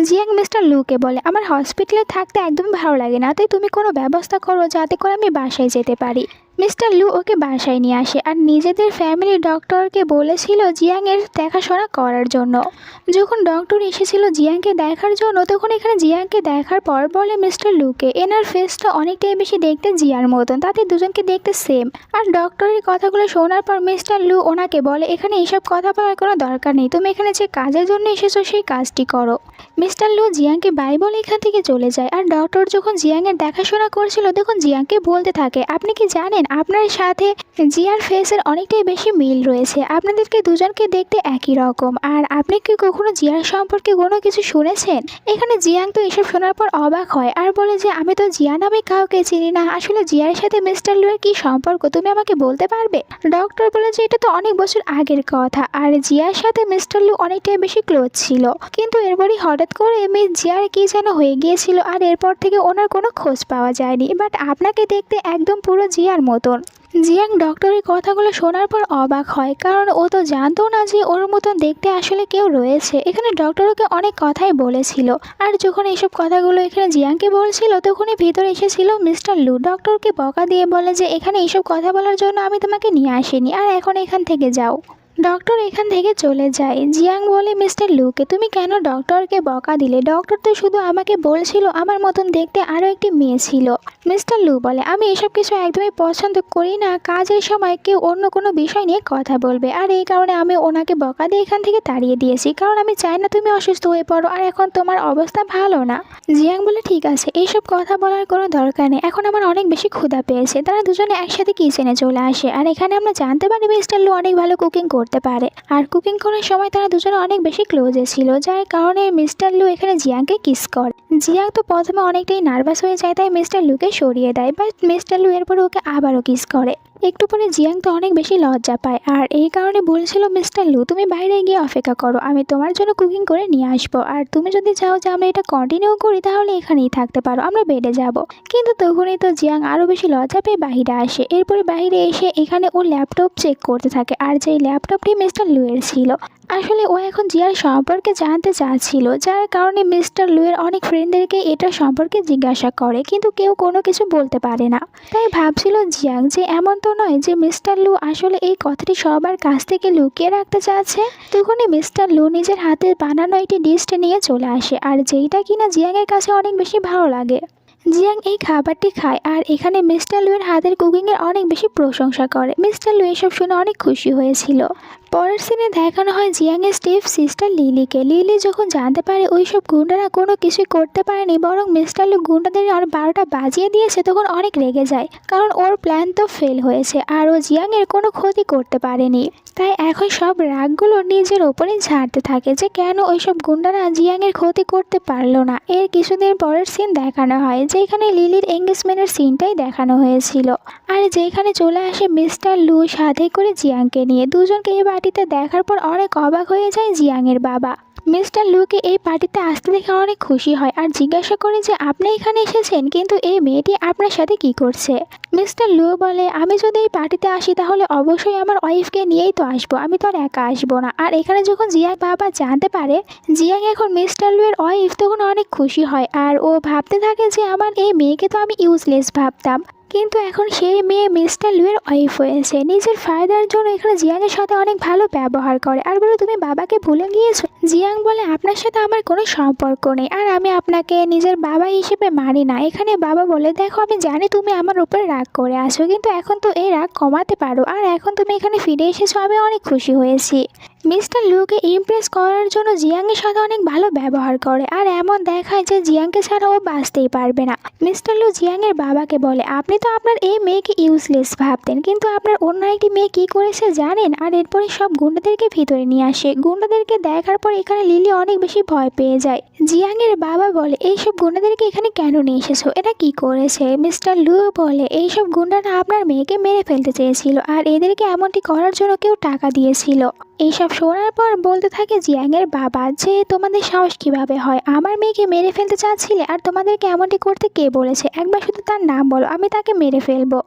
জিয়াং মিস্টার লুকে বলে আমার হসপিটালে থাকতে একদমই ভালো লাগে না, তাই তুমি কোনো ব্যবস্থা করো যাতে করে আমি বাসায় যেতে পারি। মিস্টার লু ওকে বাসায় নিয়ে আসে আর নিজেদের ফ্যামিলি ডক্টরকে বলেছিল জিয়াংয়ের দেখাশোনা করার জন্য। যখন ডক্টর এসেছিল জিয়াংকে দেখার জন্য তখন এখানে জিয়াংকে দেখার পর বলে মিস্টার লুকে এনার ফেসটা অনেকটাই বেশি দেখতে জিয়ার মতন, তাতে দুজনকে দেখতে সেম। আর ডক্টরের কথাগুলো শোনার পর মিস্টার লু ওনাকে বলে এখানে এইসব কথা বলার কোনো দরকার নেই, তুমি এখানে যে কাজের জন্য এসেছো সেই কাজটি করো। মিস্টার লু জিয়াংকে বাই বলে এখান থেকে চলে যায়। আর ডক্টর যখন জিয়াংয়ের দেখাশোনা করছিল তখন জিয়াংকে বলতে থাকে আপনি কি জানেন আপনার সাথে জিয়ার ফেসের অনেকটাই বেশি মিল রয়েছে, আপনাদেরকে দুজনকে দেখতে একই রকম। আর আপনি কি কখনো জিয়ার সম্পর্কে কোনো কিছু শুনেছেন? এখানে জিয়াং তো এসব শোনার পর অবাক হয় আর বলে যে আমি তো জিয়া নামে কাউকে চিনি না, আসলে জিয়ার সাথে মিস্টার লুয়ের কি সম্পর্ক তুমি আমাকে বলতে পারবে? ডক্টর বলে যে এটা তো অনেক বছর আগের কথা, আর জিয়ার সাথে মিস্টার লু অনেকটাই বেশি ক্লোজ ছিল, কিন্তু এরপরই হঠাৎ করে জিয়ার কি যেন হয়ে গিয়েছিল আর এরপর থেকে ওনার কোনো খোঁজ পাওয়া যায়নি, বাট আপনাকে দেখতে একদম পুরো জিয়ার মতন। জিয়াং ডক্টরের কথাগুলো শোনার পর অবাক হয়, কারণ ও তো জানতো না যে ওর মতন দেখতে আসলে কেউ রয়েছে। এখানে ডক্টর ওকে অনেক কথাই বলেছিল, আর যখন এইসব কথাগুলো এখানে জিয়াংকে বলছিল তখনই ভিতরে এসেছিল মিস্টার লু। ডক্টরকে বকা দিয়ে বলে যে এখানে এইসব কথা বলার জন্য আমি তোমাকে নিয়ে আসিনি, আর এখন এখান থেকে যাও। ডক্টর এখান থেকে চলে যায়। জিয়াং বলে মিস্টার লুকে তুমি কেন ডক্টরকে বকা দিলে? ডক্টর তো শুধু আমাকে বলছিল আমার মতন দেখতে আরও একটি মেয়ে ছিল। মিস্টার লু বলে আমি এসব কিছু একদমই পছন্দ করি না, কাজের সময় কেউ অন্য কোনো বিষয় নিয়ে কথা বলবে, আর এই কারণে আমি ওনাকে বকা দিয়ে এখান থেকে তাড়িয়ে দিয়েছি, কারণ আমি চাই না তুমি অসুস্থ হয়ে পড়ো আর এখন তোমার অবস্থা ভালো না। জিয়াং বলে ঠিক আছে, এইসব কথা বলার কোনো দরকার নেই, এখন আমার অনেক বেশি ক্ষুধা পেয়েছে। তারা দুজনে একসাথে কিচেনে চলে আসে আর এখানে আমরা জানতে পারি মিস্টার লু অনেক ভালো কুকিং করতে পারে, আর কুকিং করার সময় তারা দুজনে অনেক বেশি ক্লোজে ছিল, যার কারণে মিস্টার লু এখানে জিয়াংকে কিস করে। জিয়াং তো প্রথমে অনেকটাই নার্ভাস হয়ে যায়, তাই মিস্টার লুকে সরিয়ে দেয়, বাট মিস্টার লু এরপরে ওকে আবারও কিস করে। একটু পরে জিয়াং তো অনেক বেশি লজ্জা পায়, আর এই কারণে বলছিল মিস্টার লু তুমি বাইরে গিয়ে অপেক্ষা করো, আমি তোমার জন্য কুকিং করে নিয়ে আসবো, আর তুমি যদি চাও যে আমরা এটা কন্টিনিউ করি তাহলে এখানেই থাকতে পারো, আমরা বেডে যাব। কিন্তু তখনই তো জিয়াং আরও বেশি লজ্জা পেয়ে বাহিরে আসে। এরপরে বাহিরে এসে এখানে ও ল্যাপটপ চেক করতে থাকে, আর যেই ল্যাপটপটি মিস্টার লুয়ের ছিল। আসলে ও এখন জিয়ার সম্পর্কে জানতে চাচ্ছিল, যার কারণে মিস্টার লুয়ের অনেক ফ্রেন্ডদেরকে এটা সম্পর্কে জিজ্ঞাসা করে, কিন্তু কেউ কোনো কিছু বলতে পারে না। তাই ভাবছিল জিয়াং যে এমন তো নয় যে মিস্টার লু আসলে এই কথাটি সবার কাছ থেকে লুকিয়ে রাখতে চাচ্ছে। তখনই মিস্টার লু নিজের হাতে বানানো একটি ডিশটি নিয়ে চলে আসে, আর যেইটা কিনা জিয়াংয়ের কাছে অনেক বেশি ভালো লাগে। জিয়াং এই খাবারটি খায় আর এখানে মিস্টার লুয়ের হাতের কুকিংয়ের অনেক বেশি প্রশংসা করে। মিস্টার লু এসব শুনে অনেক খুশি হয়েছিল। পরের সিনে দেখানো হয় জিয়াংয়ের স্টেপ সিস্টার লিলিকে। লিলি যখন জানতে পারে ওইসব গুন্ডারা কোনো কিছুই করতে পারেনি, বরং মিস্টার লু গুন্ডাদের আর 12টা বাজিয়ে দিয়েছে, তখন অনেক রেগে যায়, কারণ ওর প্ল্যান তো ফেল হয়েছে আর ও জিয়াংয়ের কোনো ক্ষতি করতে পারেনি। তাই এখন সব রাগগুলো নিজের ওপরেই ঝাড়তে থাকে যে কেন ওইসব গুন্ডারা জিয়াংয়ের ক্ষতি করতে পারলো না। এর কিছুদিন পরের সিন দেখানো হয় যেখানে লিলির এঙ্গেজমেন্টের সিনটাই দেখানো হয়েছিল, আর যেখানে চলে আসে মিস্টার লু সাথে করে জিয়াংকে নিয়ে। দুজনকে এই বাড়িতে দেখার পর অনেক অবাক হয়ে যায় জিয়াংয়ের বাবা। মিস্টার লুকে এই পার্টিতে আসতে দেখে অনেক খুশি হয় আর জিজ্ঞাসা করে যে আপনি এখানে এসেছেন, কিন্তু এই মেয়েটি আপনার সাথে কি করছে। মিস্টার লু বলে আমি যদি এই পার্টিতে আসি তাহলে অবশ্যই আমার ওয়াইফকে নিয়েই তো আসবো, আমি তো আর একা আসবো না। আর এখানে যখন জিয়াং বাবা জানতে পারে জিয়াং এখন মিস্টার লু এর ওয়াইফ, তখন অনেক খুশি হয় আর ও ভাবতে থাকে যে আমার এই মেয়েকে তো আমি ইউজলেস ভাবতাম, কিন্তু এখন সেই মেয়ে মিস্টার লুয়ের ওয়াইফ হয়েছে। নিজের ফায়দার জন্য এখানে জিয়াংয়ের সাথে অনেক ভালো ব্যবহার করে আর বলে তুমি বাবাকে ভুলে গিয়েছো। জিয়াং বলে আপনার সাথে আমার কোনো সম্পর্ক নেই আর আমি আপনাকে নিজের বাবা হিসেবে মানি না। এখানে বাবা বলে দেখো আমি জানি তুমি আমার উপর রাগ করে আছো, কিন্তু এখন তো এই রাগ কমাতে পারো, আর এখন তুমি এখানে ফিরে এসেছো, আমি অনেক খুশি হয়েছি। মিস্টার লুকে ইমপ্রেস করার জন্য জিয়াংয়ের সাথে অনেক ভালো ব্যবহার করে আর এমন দেখায় যে জিয়াংকে ছাড়া ও বাঁচতেই পারবে না। মিস্টার লু জিয়াংয়ের বাবাকে বলে আপনি তো আপনার এই মেয়েকে ইউজলেস ভাবতেন, কিন্তু আপনার অন্য একটি মেয়ে কি করেছে জানেন। আর এরপরে সব গুন্ডাদেরকে ভিতরে নিয়ে আসে। গুন্ডাদেরকে দেখার পর এখানে লিলি অনেক বেশি ভয় পেয়ে যায়। জিয়াংয়ের বাবা বলে এইসব গুন্ডাদেরকে এখানে কেন নিয়ে এসেছো, এটা কি করেছে। মিস্টার লু বলে এইসব গুন্ডারা আপনার মেয়েকে মেরে ফেলতে চেয়েছিল আর এদেরকে এমনটি করার জন্য কেউ টাকা দিয়েছিল। এইসব শোনার পর বলতে থাকে জিয়াংয়ের বাবা যে তোমাদের সাহস কিভাবে হয়, আমার মেয়েকে মেরে ফেলতে চাচ্ছিলে আর তোমাদেরকে এমনটি করতে কে বলেছে, একবার শুধু তার নাম বলো, আমি তাকে মেরে ফেলবো।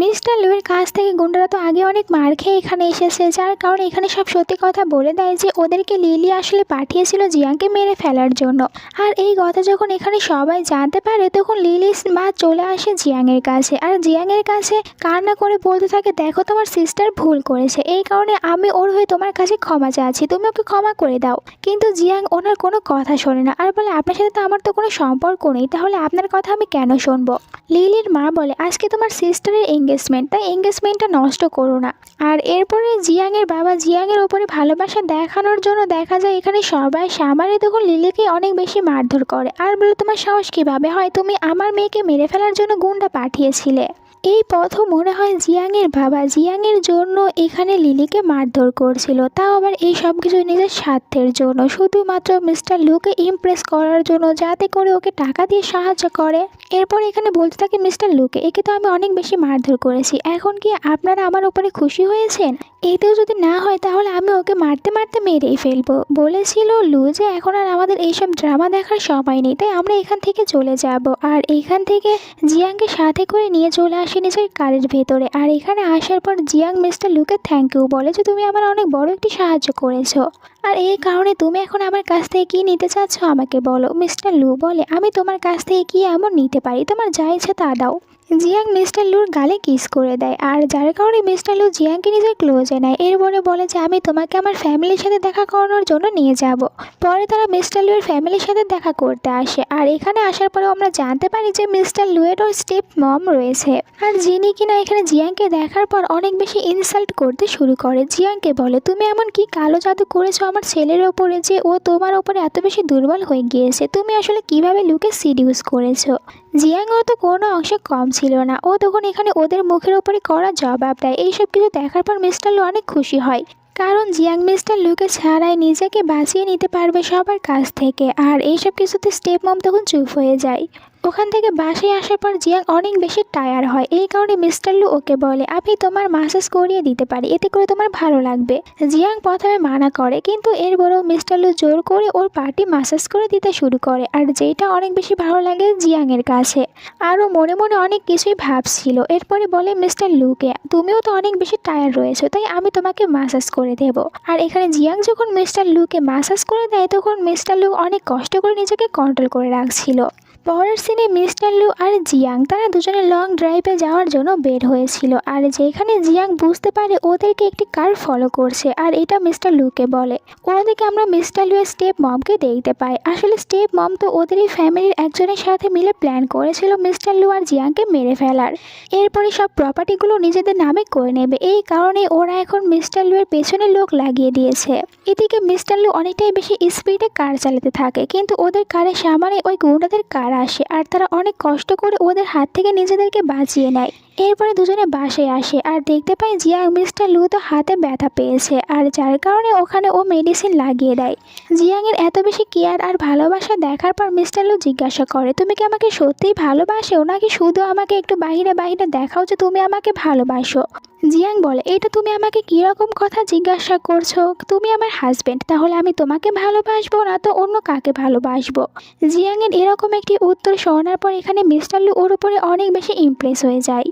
মিস্টার লুয়ের কাছ থেকে গুন্ডারা তো আগে অনেক মার খেয়ে এখানে এসেছে, যার কারণে এখানে সব সত্যি কথা বলে দেয় যে ওদেরকে লিলি আসলে পাঠিয়েছিল জিয়াংকে মেরে ফেলার জন্য। আর এই কথা যখন এখানে সবাই জানতে পারে তখন লিলির মা চলে আসে জিয়াংয়ের কাছে আর জিয়াংয়ের কাছে কান্না করে বলতে থাকে দেখো তোমার সিস্টার ভুল করেছে, এই কারণে আমি ওর হয়ে তোমার কাছে ক্ষমা চাচ্ছি, তুমি ওকে ক্ষমা করে দাও। কিন্তু জিয়াং ওনার কোনো কথা শোনে না আর বলে আপনার সাথে তো আমার তো কোনো সম্পর্ক নেই, তাহলে আপনার কথা আমি কেন শুনবো। লিলির মা বলে আজকে তোমার সিস্টারের এঙ্গেজমেন্ট, তাই এঙ্গেজমেন্টটা নষ্ট করো না। আর এরপরে জিয়াংয়ের বাবা জিয়াংয়ের ওপরে ভালোবাসা দেখানোর জন্য দেখা যায় এখানে সবাই সামারে তখন লিলিকে অনেক বেশি মারধর করে আর বলে তোমার সাহস কীভাবে হয়, তুমি আমার মেয়েকে মেরে ফেলার জন্য গুন্ডা পাঠিয়েছিলে। এই পথও মনে হয় জিয়াংয়ের বাবা জিয়াংয়ের জন্য এখানে লিলিকে মারধর করছিল, তাও আবার এই সব কিছু নিজের স্বার্থের জন্য, শুধুমাত্র মিস্টার লুকে ইমপ্রেস করার জন্য, যাতে করে ওকে টাকা দিয়ে সাহায্য করে। এরপর এখানে বলতে থাকে মিস্টার লুকে একে তো আমি অনেক বেশি মারধর করেছি, এখন কি আপনারা আমার উপরে খুশি হয়েছেন, এতেও যদি না হয় তাহলে আমি ওকে মারতে মারতে মেরেই ফেলবো। বলেছিল লু যে এখন আর আমাদের এইসব ড্রামা দেখার সময় নেই, তাই আমরা এখান থেকে চলে যাব। আর এখান থেকে জিয়াংকে সাথে করে নিয়ে চলে আসে নিজের কারের ভেতরে। আর এখানে আসার পর জিয়াং মিস্টার লুকে থ্যাংক ইউ বলে যে তুমি আমার অনেক বড় একটি সাহায্য করেছো, আর এই কারণে তুমি এখন আমার কাছ থেকে কী নিতে চাচ্ছ আমাকে বলো। মিস্টার লু বলে আমি তোমার কাছ থেকে কী এমন নিতে পারি, তোমার যা ইচ্ছে তা দাও। জিয়াং মিস্টার লুর গালে কিস করে দেয় আর যার কারণে মিস্টার লু জিয়াংকে নিজের ক্লোজে নেয়। এরপরে বলে যে আমি তোমাকে আমার ফ্যামিলির সাথে দেখা করানোর জন্য নিয়ে যাব। পরে তারা মিস্টার লুয়ের ফ্যামিলির সাথে দেখা করতে আসে আর এখানে আসার পরে আমরা জানতে পারি যে মিস্টার লুয়েরও স্টেপ মম রয়েছে, আর যিনি কিনা এখানে জিয়াংকে দেখার পর অনেক বেশি ইনসাল্ট করতে শুরু করে। জিয়াংকে বলে তুমি এমন কি কালো জাদু করেছো আমার ছেলের ওপরে যে ও তোমার ওপরে এত বেশি দুর্বল হয়ে গিয়েছে, তুমি আসলে কিভাবে লুকে সিডিউস করেছো। জিয়াং ও তো কোনো অংশে কম ছিল না, ও তখন এখানে ওদের মুখের ওপরে করা জবাব দেয়। এইসব কিছু দেখার পর মিস্টার লু অনেক খুশি হয়, কারণ জিয়াং মিস্টার লুকে ছাড়াই নিজেকে বাঁচিয়ে নিতে পারবে সবার কাছ থেকে। আর এইসব কিছুতে স্টেপ মম তখন চুপ হয়ে যায়। ওখান থেকে বাসায় আসার পর জিয়াং অনেক বেশি টায়ার হয়, এই কারণে মিস্টার লু ওকে বলে আমি তোমার মাসাজ করিয়ে দিতে পারি, এতে করে তোমার ভালো লাগবে। জিয়াং প্রথমে মানা করে, কিন্তু এরপরেও মিস্টার লু জোর করে ওর পাটি মাসাজ করে দিতে শুরু করে, আর যেটা অনেক বেশি ভালো লাগে জিয়াংয়ের কাছে। আরও মনে মনে অনেক কিছুই ভাবছিল। এরপরে বলে মিস্টার লুকে তুমিও তো অনেক বেশি টায়ার রয়েছো, তাই আমি তোমাকে মাসাজ করে দেব। আর এখানে জিয়াং যখন মিস্টার লুকে মাসাজ করে দেয় তখন মিস্টার লু অনেক কষ্ট করে নিজেকে কন্ট্রোল করে রাখছিল। পরের সিনে মিস্টার লু আর জিয়াং তারা দুজনে লং ড্রাইভে যাওয়ার জন্য বের হয়েছিল, আর যেখানে জিয়াং বুঝতে পারে ওদেরকে একটি কার ফলো করছে আর এটা মিস্টার লুকে বলে। ওদিকে আমরা মিস্টার লুয়ের স্টেপ মমকে দেখতে পাই। আসলে স্টেপ মম তো ওদেরই ফ্যামিলির একজনের সাথে মিলে প্ল্যান করেছিল মিস্টার লু আর জিয়াংকে মেরে ফেলার। এরপরে সব প্রপার্টিগুলো নিজেদের নামে করে নেবে, এই কারণে ওরা এখন মিস্টার লুয়ের পেছনে লোক লাগিয়ে দিয়েছে। এদিকে মিস্টার লু অনেকটাই বেশি স্পিডে কার চালাতে থাকে, কিন্তু ওদের কারের সামনে ওই গুন্ডাদের কার আসে আর তারা অনেক কষ্ট করে ওদের হাত থেকে নিজেদেরকে বাঁচিয়ে নেয়। এরপরে দুজনে বাসায় আসে আর দেখতে পায় জিয়াং মিস্টার লু তো হাতে ব্যথা পেয়েছে, আর যার কারণে ওখানে ও মেডিসিন লাগিয়ে দেয়। জিয়াংয়ের এত বেশি কেয়ার আর ভালোবাসা দেখার পর মিস্টার লু জিজ্ঞাসা করে, তুমি কি আমাকে সত্যিই ভালোবাসো নাকি শুধু আমাকে একটু বাহিরে বাহিরে দেখাও যে তুমি আমাকে ভালোবাসো? জিয়াং বলে, এটা তুমি আমাকে কীরকম কথা জিজ্ঞাসা করছো? তুমি আমার হাজব্যান্ড, তাহলে আমি তোমাকে ভালোবাসবো না তো অন্য কাকে ভালোবাসবো? জিয়াংয়ের এরকম একটি উত্তর শোনার পর এখানে মিস্টার লু ওর উপরে অনেক বেশি ইমপ্রেস হয়ে যায়।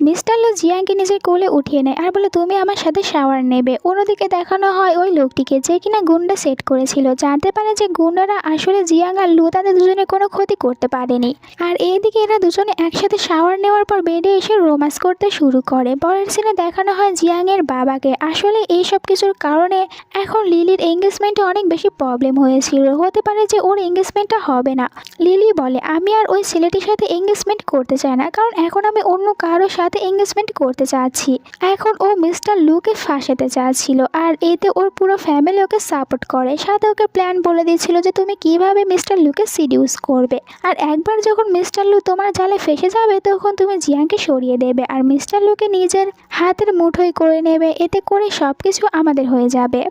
মিস্টার লু জিয়াংকে নিজের কোলে উঠিয়ে নেয় আর বলে, তুমি আমার সাথে শাওয়ার নেবে। অন্যদিকে দেখানো হয় ওই লোকটিকে যে কিনা গুন্ডা সেট করেছিল, জানতে পারে যে গুন্ডারা আসলে জিয়াং আর লু তাদের দুজনের কোনো ক্ষতি করতে পারেনি। আর এইদিকে এরা দুজনে একসাথে শাওয়ার নেওয়ার পর বেডে এসে রোম্যান্স করতে শুরু করে। পরের সিনে দেখানো হয় জিয়াংয়ের বাবাকে। আসলে এইসব কিছুর কারণে এখন লিলির এঙ্গেজমেন্টে অনেক বেশি প্রবলেম হয়েছিল, হতে পারে যে ওর এঙ্গেজমেন্টটা হবে না। লিলি বলে, আমি আর ওই ছেলেটির সাথে এঙ্গেজমেন্ট করতে চাই না, কারণ এখন আমি অন্য কারোর সাথে এঙ্গেজমেন্ট করতে চাচ্ছি। এখন ও মিস্টার লুকে ফাঁসাতে চাচ্ছিল, আর এতে ওর পুরো ফ্যামিলি ওকে সাপোর্ট করে। সাথে ওকে প্ল্যান বলে দিচ্ছিল যে তুমি কিভাবে মিস্টার লুকে সিডিউস করবে, আর একবার যখন মিস্টার লু তোমার জালে ফেসে যাবে তখন তুমি জিয়াংকে সরিয়ে দেবে আর মিস্টার লুকে নিজের হাতের মুঠোয় করে নেবে, এতে করে সব কিছু আমাদের হয়ে যাবে।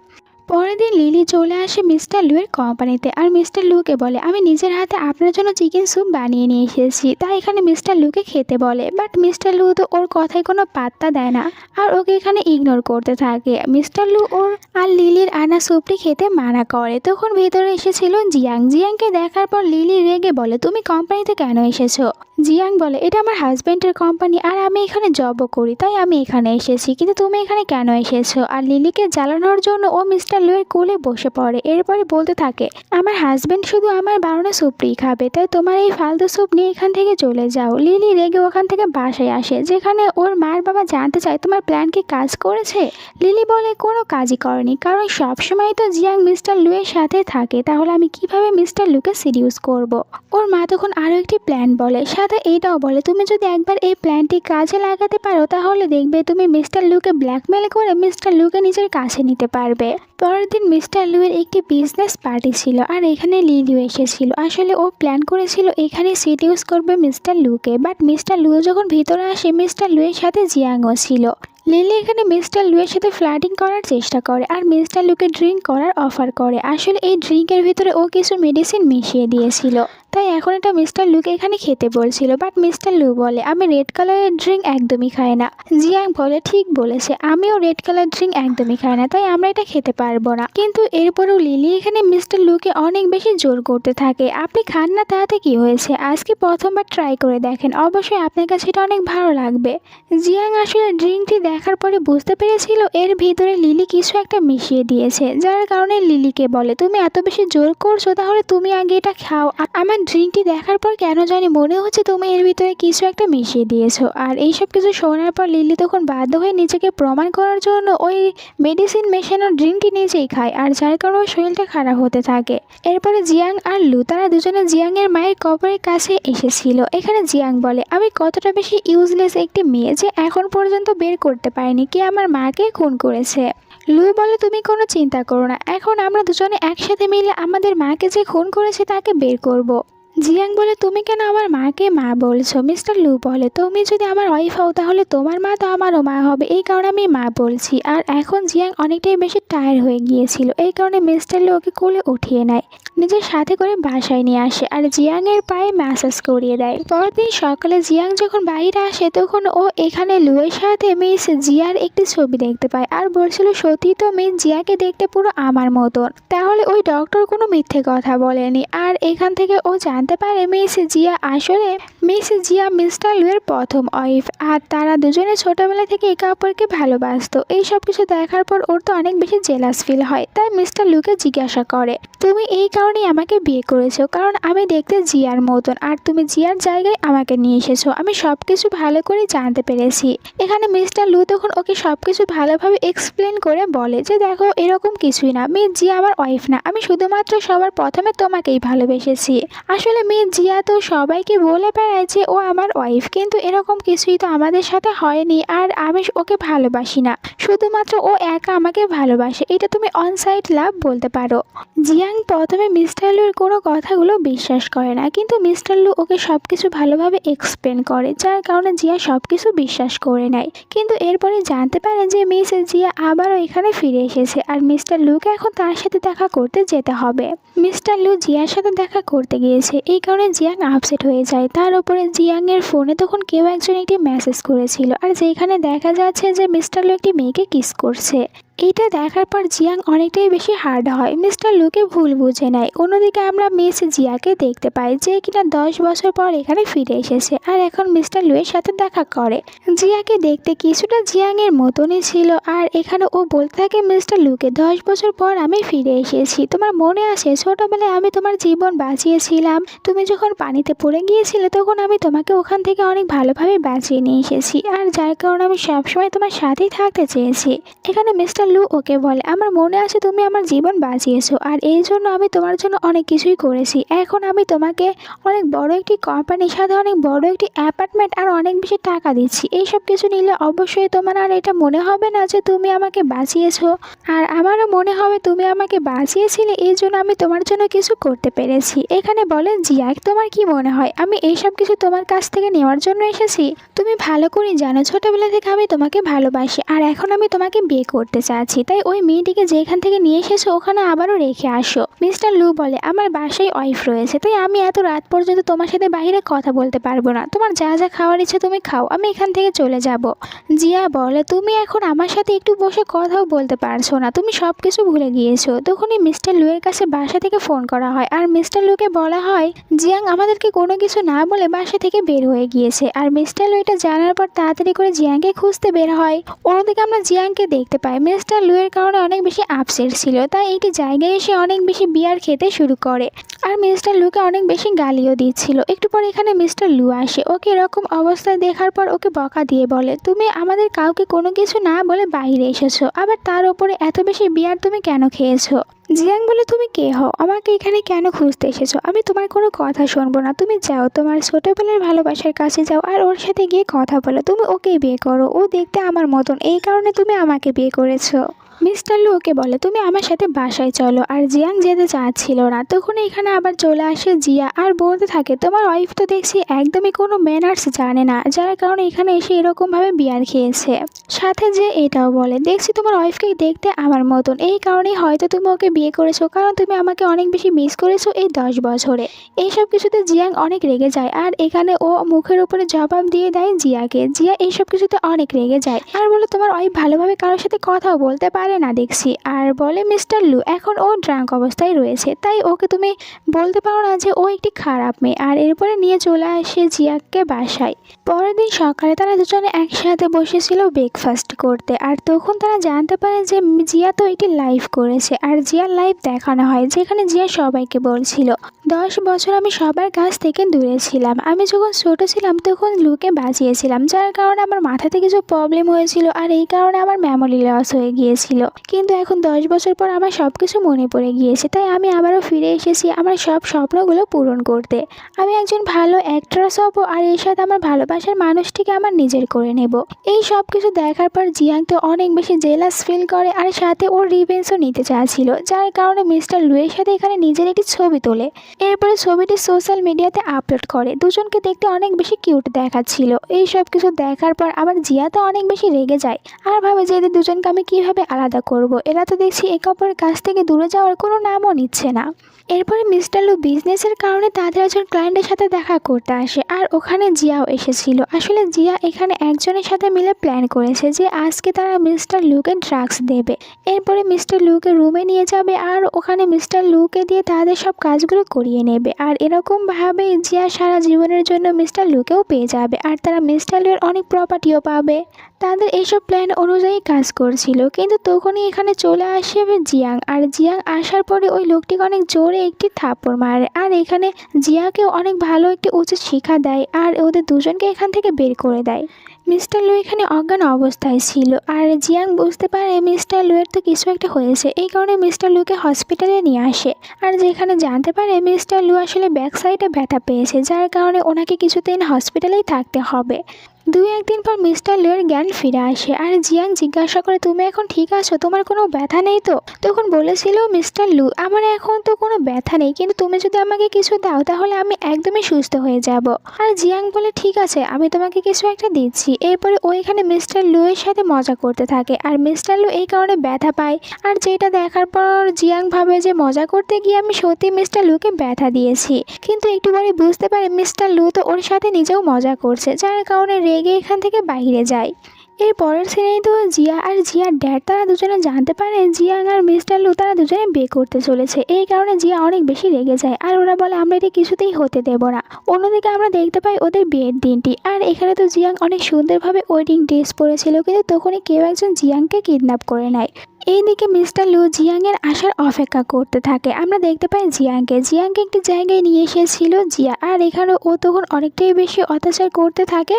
পরের দিন লিলি চলে আসে মিস্টার লুয়ের কোম্পানিতে আর মিস্টার লুকে বলে, আমি নিজের হাতে আপনার জন্য চিকেন স্যুপ বানিয়ে নিয়ে এসেছি। তাই এখানে মিস্টার লুকে খেতে বলে, বাট মিস্টার লু তো ওর কথায় কোনো পাত্তা দেয় না আর ওকে এখানে ইগনোর করতে থাকে। মিস্টার লু ওর আর লিলির আনা স্যুপটি খেতে মানা করে। তখন ভেতরে এসেছিল জিয়াং। জিয়াংকে দেখার পর লিলি রেগে বলে, তুমি কোম্পানিতে কেন এসেছো? জিয়াং বলে, এটা আমার হাজব্যান্ডের কোম্পানি আর আমি এখানে জবও করি, তাই আমি এখানে এসেছি, কিন্তু তুমি এখানে কেন এসেছো? আর লিলিকে জ্বালানোর জন্য ও মিস্টার লুয়ের কোলে বসে পড়ে। এরপরে বলতে থাকে, আমার হাজব্যান্ড শুধু আমার বানানো স্যুপটি খাবে, তাই তোমার এই ফালতু স্যুপ নিয়ে এখান থেকে চলে যাও। লিলি রেগে ওখান থেকে বাসায় আসে, যেখানে ওর মার বাবা জানতে চায় তোমার প্ল্যান কি কাজ করেছে? লিলি বলে, কোনো কাজই করেনি, কারণ সবসময় তো জিয়াং মিস্টার লুয়ের সাথে থাকে, তাহলে আমি কিভাবে মিস্টার লুকে সিডিউস করব? ওর মা তখন আরও একটি প্ল্যান বলে, সাথে এইটাও বলে, তুমি যদি একবার এই প্ল্যানটি কাজে লাগাতে পারো তাহলে দেখবে তুমি মিস্টার লুকে ব্ল্যাকমেল করে মিস্টার লুকে নিজের কাছে নিতে পারবে। পরের দিন মিস্টার লুয়ের একটি বিজনেস পার্টি ছিল আর এখানে লিলিও এসেছিল। আসলে ও প্ল্যান করেছিল এখানে সিডিউস করবে মিস্টার লুকে, বাট মিস্টার লু যখন ভিতরে আসে মিস্টার লুয়ের সাথে জিয়াংও ছিল। লিলি এখানে মিস্টার লুয়ের সাথে ফ্লার্টিং করার চেষ্টা করে আর মিস্টার লুকে ড্রিঙ্ক করার অফার করে। আসলে এই ড্রিঙ্কের ভিতরে ও কিছু মেডিসিন মিশিয়ে দিয়েছিল, তাই এখন এটা মিস্টার লুকে এখানে খেতে বলছিল, বাট মিস্টার লু বলে, আমি রেড কালারের ড্রিঙ্ক একদমই খাই না। জিয়াং বলে, ঠিক বলেছে, আমিও রেড কালার ড্রিঙ্ক একদমই খাই না, তাই আমরা এটা খেতে পারবো না। কিন্তু এরপরেও লিলি এখানে মিস্টার লুকে অনেক বেশি জোর করতে থাকে, আপনি খান না তাতে কি হয়েছে, আজকে প্রথমবার ট্রাই করে দেখেন, অবশ্যই আপনার কাছে এটা অনেক ভালো লাগবে। জিয়াং আসলে ড্রিঙ্কটি দেখার পরে বুঝতে পেরেছিল এর ভিতরে লিলি কিছু একটা মিশিয়ে দিয়েছে, যার কারণে লিলিকে বলে, তুমি এত বেশি জোর করছো, তাহলে তুমি আগে এটা খাও। আমার ড্রিঙ্কটি দেখার পর কেন জানি মনে হচ্ছে তুমি এর ভিতরে কিছু একটা মিশিয়ে দিয়েছো। আর এইসব কিছু শোনার পর লিলি তখন বাধ্য হয়ে নিজেকে প্রমাণ করার জন্য ওই মেডিসিন মেশানো ড্রিঙ্কটি নিজেই খায়, আর যার কারণে ওর শরীরটা খারাপ হতে থাকে। এরপরে জিয়াং আর লু তারা দুজনে জিয়াংয়ের মায়ের কবরের কাছে এসেছিল। এখানে জিয়াং বলে, আমি কতটা বেশি ইউজলেস একটি মেয়ে যে এখন পর্যন্ত বের করতে পারিনি কে আমার মাকে খুন করেছে। লু বলে, তুমি কোনো চিন্তা করো না, এখন আমরা দুজনে একসাথে মিলে আমাদের মাকে যে খুন করেছে তাকে বের করব। জিয়াং বলে, তুমি কেন আমার মাকে মা বলছো? মিস্টার লু বলে, তুমি যদি আমার ওয়াইফ হও তাহলে তোমার মা তো আমারও মা হবে, এই কারণে আমি মা বলছি। আর এখন জিয়াং অনেকটাই বেশি টায়ার্ড হয়ে গিয়েছিল, এই কারণে মিস্টার লু ওকে কোলে উঠিয়ে নেয়, নিজের সাথে করে বাসায় নিয়ে আসে আর জিয়াংয়ের পায়ে ম্যাসাজ করিয়ে দেয়। পরদিন সকালে জিয়াং যখন বাইরে আসে তখন ও এখানে লুয়ের সাথে মিস জিয়ার একটি ছবি দেখতে পায় আর বলছিল, সত্যি তো মিস জিয়াকে দেখতে পুরো আমার মতন। তাহলে ওই ডক্টর কোনো মিথ্যে কথা বলেনি। আর এখান থেকে ও জানতে পারে মিস জিয়া আসলে মিস্টার লুয়ের প্রথম ওয়াইফ, আর তারা দুজনে ছোটবেলা থেকে একে অপরকে ভালোবাসতো। এই সব কিছু দেখার পর ওর তো অনেক বেশি জেলাস ফিল হয়, তাই মিস্টার লুকে জিজ্ঞাসা করে, তুমি এই কারণেই আমাকে বিয়ে করেছো, কারণ আমি দেখতে জিয়ার মতন, আর তুমি জিয়ার জায়গায় আমাকে নিয়ে এসেছো, আমি সব কিছু ভালো করে জানতে পেরেছি। এখানে মিস্টার লু তখন ওকে সব কিছু ভালোভাবে এক্সপ্লেন করে বলে যে, দেখো এরকম কিছুই না, মিস জিয়া আমার ওয়াইফ না, আমি শুধুমাত্র সবার প্রথমে তোমাকেই ভালোবেসেছি। আসলে বলে মেয়ে জিয়া তো সবাইকে বলে বেড়ায় যে ও আমার ওয়াইফ, কিন্তু এরকম কিছুই তো আমাদের সাথে হয়নি, আর আমি ওকে ভালোবাসি না, শুধুমাত্র ও একা আমাকে ভালোবাসে, এটা তুমি অন সাইড লাভ বলতে পারো। জিয়াং প্রথমে মিস্টার লুর কোনো কথাগুলো বিশ্বাস করে না, কিন্তু মিস্টার লু ওকে সব কিছু ভালোভাবে এক্সপ্লেন করে, যার কারণে জিয়া সব কিছু বিশ্বাস করে নেয়। কিন্তু এরপরে জানতে পারে যে মিস জিয়া আবারও এখানে ফিরে এসেছে, আর মিস্টার লুকে এখন তার সাথে দেখা করতে যেতে হবে। মিস্টার লু জিয়ার সাথে দেখা করতে গিয়েছে, এই কারণে জিয়াং আপসেট হয়ে যায়। তার উপরে জিয়াংয়ের ফোনে তখন কেউ একজন একটি মেসেজ করেছিল, আর যেখানে দেখা যাচ্ছে যে মিস্টার লু একটি মেয়েকে কিস করছে। এইটা দেখার পর জিয়াং অনেকটাই বেশি হার্ড হয়, মিস্টার লুকে ভুল বুঝে নেয়। অন্যদিকে আমরা মিস জিয়াকে দেখতে পাই, যে কিনা 10 বছর পর এখানে ফিরে এসেছে, আর এখন মিস্টার লুয়ের সাথে দেখা করে। জিয়াকে দেখতে কিছুটা জিয়াংয়ের মতনই ছিল, আর এখানে ও বলতে থাকে মিস্টার লুকে 10 বছর পর আমি ফিরে এসেছি, তোমার মনে আছে ছোটবেলায় আমি তোমার জীবন বাঁচিয়েছিলাম, তুমি যখন পানিতে পড়ে গিয়েছিলে তখন আমি তোমাকে ওখান থেকে অনেক ভালোভাবে বাঁচিয়ে নিয়ে এসেছি, আর যার কারণে আমি সবসময় তোমার সাথেই থাকতে চেয়েছি। এখানে মিস্টার লু ওকে বলে আমার মনে আছে তুমি আমার জীবন বাঁচিয়েছো, আর এই জন্য আমি তোমার জন্য অনেক কিছুই করেছি। এখন আমি তোমাকে অনেক বড় একটি কোম্পানির সাথে অনেক বড় একটি অ্যাপার্টমেন্ট আর অনেক বেশি টাকা দিচ্ছি, এইসব কিছু নিলে অবশ্যই তোমার আর এটা মনে হবে না যে তুমি আমাকে বাঁচিয়েছো, আর আমারও মনে হবে তুমি আমাকে বাঁচিয়েছিলে, এই জন্য আমি তোমার জন্য কিছু করতে পেরেছি। এখানে বলেন জিয়া তোমার কি মনে হয় আমি এইসব কিছু তোমার কাছ থেকে নেওয়ার জন্য এসেছি? তুমি ভালো করে জানো ছোটবেলা থেকে আমি তোমাকে ভালোবাসি, আর এখন আমি তোমাকে বিয়ে করতে চাচ্ছি, তাই ওই মেয়েটিকে যেখান থেকে নিয়ে এসেছো ওখানে আবারও রেখে আসো। মিস্টার লু বলে আমার বাসায় ওয়াইফ রয়েছে, তাই আমি এত রাত পর্যন্ত তোমার সাথে বাইরে কথা বলতে পারবো না, তোমার যা যা খাওয়ার ইচ্ছে তুমি খাও, আমি এখান থেকে চলে যাব। জিয়া বলে তুমি এখন আমার সাথে একটু বসে কথাও বলতে পারছো না, তুমি সব কিছু ভুলে গিয়েছো। তখনই মিস্টার লুয়ের কাছে বাসা থেকে ফোন করা হয়, আর মিস্টার লুকে বলা হয় জিয়াং আমাদেরকে কোনো কিছু না বলে বাসা থেকে বের হয়ে গিয়েছে, আর মিস্টার লু এটা জানার পর তাড়াতাড়ি করে জিয়াংকে খুঁজতে বের হয়। অন্যদিকে আমরা জিয়াংকে দেখতে পাই মিস্টার লুয়ের কারণে অনেক বেশি আপসেট ছিল, তাই একটি জায়গায় এসে অনেক বেশি বিয়ার খেতে শুরু করে, আর মিস্টার লুকে অনেক বেশি গালিও দিচ্ছিল। একটু পর এখানে মিস্টার লু আসে, ওকে এরকম অবস্থায় দেখার পর ওকে বকা দিয়ে বলে তুমি আমাদের কাউকে কোনো কিছু না বলে বাইরে এসেছো, আবার তার উপরে এত বেশি বিয়ার তুমি কেন খেয়েছো? জিয়াং বলে তুমি কে হও, আমাকে এখানে কেন খুঁজতে এসেছো? আমি তোমার কোনো কথা শুনবো না, তুমি যাও তোমার ছোটবেলার ভালোবাসার কাছে যাও, আর ওর সাথে গিয়ে কথা বলো, তুমি ওকেই বিয়ে করো, ও দেখতে আমার মতন, এই কারণে তুমি আমাকে বিয়ে করেছো। মিস্টার লু ওকে বলে তুমি আমার সাথে বাসায় চলো, আর জিয়াং যেতে চাচ্ছিল না। তখন এখানে আবার চলে আসে জিয়া, আর বলতে থাকে তোমার ওয়াইফ তো দেখছি একদমই কোনো ম্যানার্স জানে না, যার কারণে এখানে এসে এরকমভাবে বিয়ার খেয়েছে। সাথে যে এটাও বলে দেখছি তোমার ওয়াইফকে দেখতে আমার মতন, এই কারণেই হয়তো তুমি ওকে বিয়ে করেছো, কারণ তুমি আমাকে অনেক বেশি মিস করেছো এই 10 বছরে। এইসব কিছুতে জিয়াং অনেক রেগে যায়, আর এখানে ও মুখের উপরে জবাব দিয়ে দেয় জিয়াকে। জিয়া এইসব কিছুতে অনেক রেগে যায়, আর বলে তোমার ওয়াইফ ভালোভাবে কারোর সাথে কথাও বলতে পারে না দেখছি, আর বলে মিস্টার লু এখন ও ড্রাঙ্ক অবস্থায় রয়েছে, তাই ওকে তুমি বলতে পারো না যে ও একটি খারাপ মেয়ে। আর এরপরে নিয়ে চলে আসে জিয়াকে বাসায়। পরের দিন সকালে তারা দুজনে একসাথে বসেছিল ব্রেকফাস্ট করতে, আর তখন তারা জানতে পারে যে জিয়া তো একটি লাইভ করেছে, আর জিয়ার লাইভ দেখানো হয়, যেখানে জিয়া সবাইকে বলছিল 10 বছর আমি সবার কাছ থেকে দূরে ছিলাম, আমি যখন ছোট ছিলাম তখন লুকে বাঁচিয়েছিলাম, যার কারণে আমার মাথাতে কিছু প্রবলেম হয়েছিল, আর এই কারণে আমার মেমোরি লস হয়ে গিয়েছিল, কিন্তু এখন 10 বছর পর আমার সব কিছু মনে পড়ে গিয়েছে, তাই আমি আবারও ফিরে এসেছি আমার সব স্বপ্নগুলো পূরণ করতে। আমি একজন ভালো অ্যাক্ট্রেস হব, আর এর সাথে আমার ভালোবাসার মানুষটিকে আমার নিজের করে নেব। এই সব কিছু দেখার পর জিয়াং তো অনেক বেশি জেলাস ফিল করে, আর সাথে ওর রিভেঞ্জও নিতে চাচ্ছিল, যার কারণে মিস্টার লুয়ের সাথে এখানে নিজের একটি ছবি তোলে। এরপরে ছবিটি সোশ্যাল মিডিয়াতে আপলোড করে, দুজনকে দেখতে অনেক বেশি কিউট দেখাচ্ছিল। এই সব কিছু দেখার পর আবার জিয়া তো অনেক বেশি রেগে যায়, আর ভাবে যে এদের দুজনকে আমি কিভাবে আলাদা করব, এরা তো দেখছি একে অপরের কাছ থেকে দূরে যাওয়ার কোনো নামও নিচ্ছে না। এরপরে মিস্টার লু বিজনেসের কারণে তাদের একজন ক্লায়েন্টের সাথে দেখা করতে আসে, আর ওখানে জিয়াও এসেছিল। আসলে জিয়া এখানে একজনের সাথে মিলে প্ল্যান করেছে যে আজকে তারা মিস্টার লুকে ড্রাগস দেবে, এরপরে মিস্টার লুকে রুমে নিয়ে যাবে, আর ওখানে মিস্টার লুকে দিয়ে তাদের সব কাজগুলো করিয়ে নেবে, আর এরকমভাবে জিয়া সারা জীবনের জন্য মিস্টার লুকেও পেয়ে যাবে, আর তারা মিস্টার লুয়ের অনেক প্রপার্টিও পাবে। তাদের এইসব প্ল্যান অনুযায়ী কাজ করছিল, কিন্তু তখনই এখানে চলে আসে জিয়াং। আর জিয়াং আসার পরে ওই লোকটিকে অনেক জোরে একটি থাপ্পড় মারে, আর এখানে জিয়াকেও অনেক ভালো একটি উচিত শিক্ষা দেয় আর ওদের দুজনকে এখান থেকে বের করে দেয়। মিস্টার লু এখানে অজ্ঞান অবস্থায় ছিল, আর জিয়াং বুঝতে পারে মিস্টার লুয়ের তো কিছু একটা হয়েছে। এই কারণে মিস্টার লুকে হসপিটালে নিয়ে আসে, আর যেখানে জানতে পারে মিস্টার লু আসলে ব্যাক সাইডে ব্যথা পেয়েছে, যার কারণে ওনাকে কিছুদিন হসপিটালেই থাকতে হবে। 2-1 দিন পর মিস্টার লুয়ের জ্ঞান ফিরে আসে, আর জিয়াং জিজ্ঞাসা করে তুমি এখন ঠিক আছো, তোমার কোনো ব্যথা নেই তো? তখন বলেছিল মিস্টার লু আমার এখন তো কোনো ব্যথা নেই, কিন্তু তুমি যদি আমাকে কিছু দাও তাহলে আমি একদমই সুস্থ হয়ে যাব। আর জিয়াং বলে ঠিক আছে, আমি তোমাকে কিছু একটা দিচ্ছি। এরপরে ও এখানে মিস্টার লুয়ের সাথে মজা করতে থাকে, আর মিস্টার লু এই কারণে ব্যথা পায়। আর যেটা দেখার পর জিয়াং ভাবে যে মজা করতে গিয়ে আমি সত্যি মিস্টার লুকে ব্যথা দিয়েছি, কিন্তু একটু পরে বুঝতে পারে মিস্টার লু তো ওর সাথে নিজেও মজা করছে, যার কারণে রেগে এখান থেকে বাইরে যায়। এর পরের সিনেই তো জিয়া আর জিয়ার ড্যাড তারা দুজনে জানতে পারে জিয়াং আর মিস্টার লু তারা দুজনে বিয়ে করতে চলেছে। এই কারণে জিয়া অনেক বেশি রেগে যায়, আর ওরা বলে আমরা এটি কিছুতেই হতে দেব না। অন্যদিকে আমরা দেখতে পাই ওদের বিয়ের দিনটি, আর এখানে তো জিয়াং অনেক সুন্দরভাবে ওয়েডিং ড্রেস পরেছিল, কিন্তু তখনই কেউ একজন জিয়াংকে কিডন্যাপ করে নেয়। এইদিকে মিস্টার লু জিয়াংয়ের আসার অপেক্ষা করতে থাকে। আমরা দেখতে পাই জিয়াংকে একটি জায়গায় নিয়ে এসেছিল জিয়া, আর এখানে ও তখন অনেকটাই বেশি অত্যাচার করতে থাকে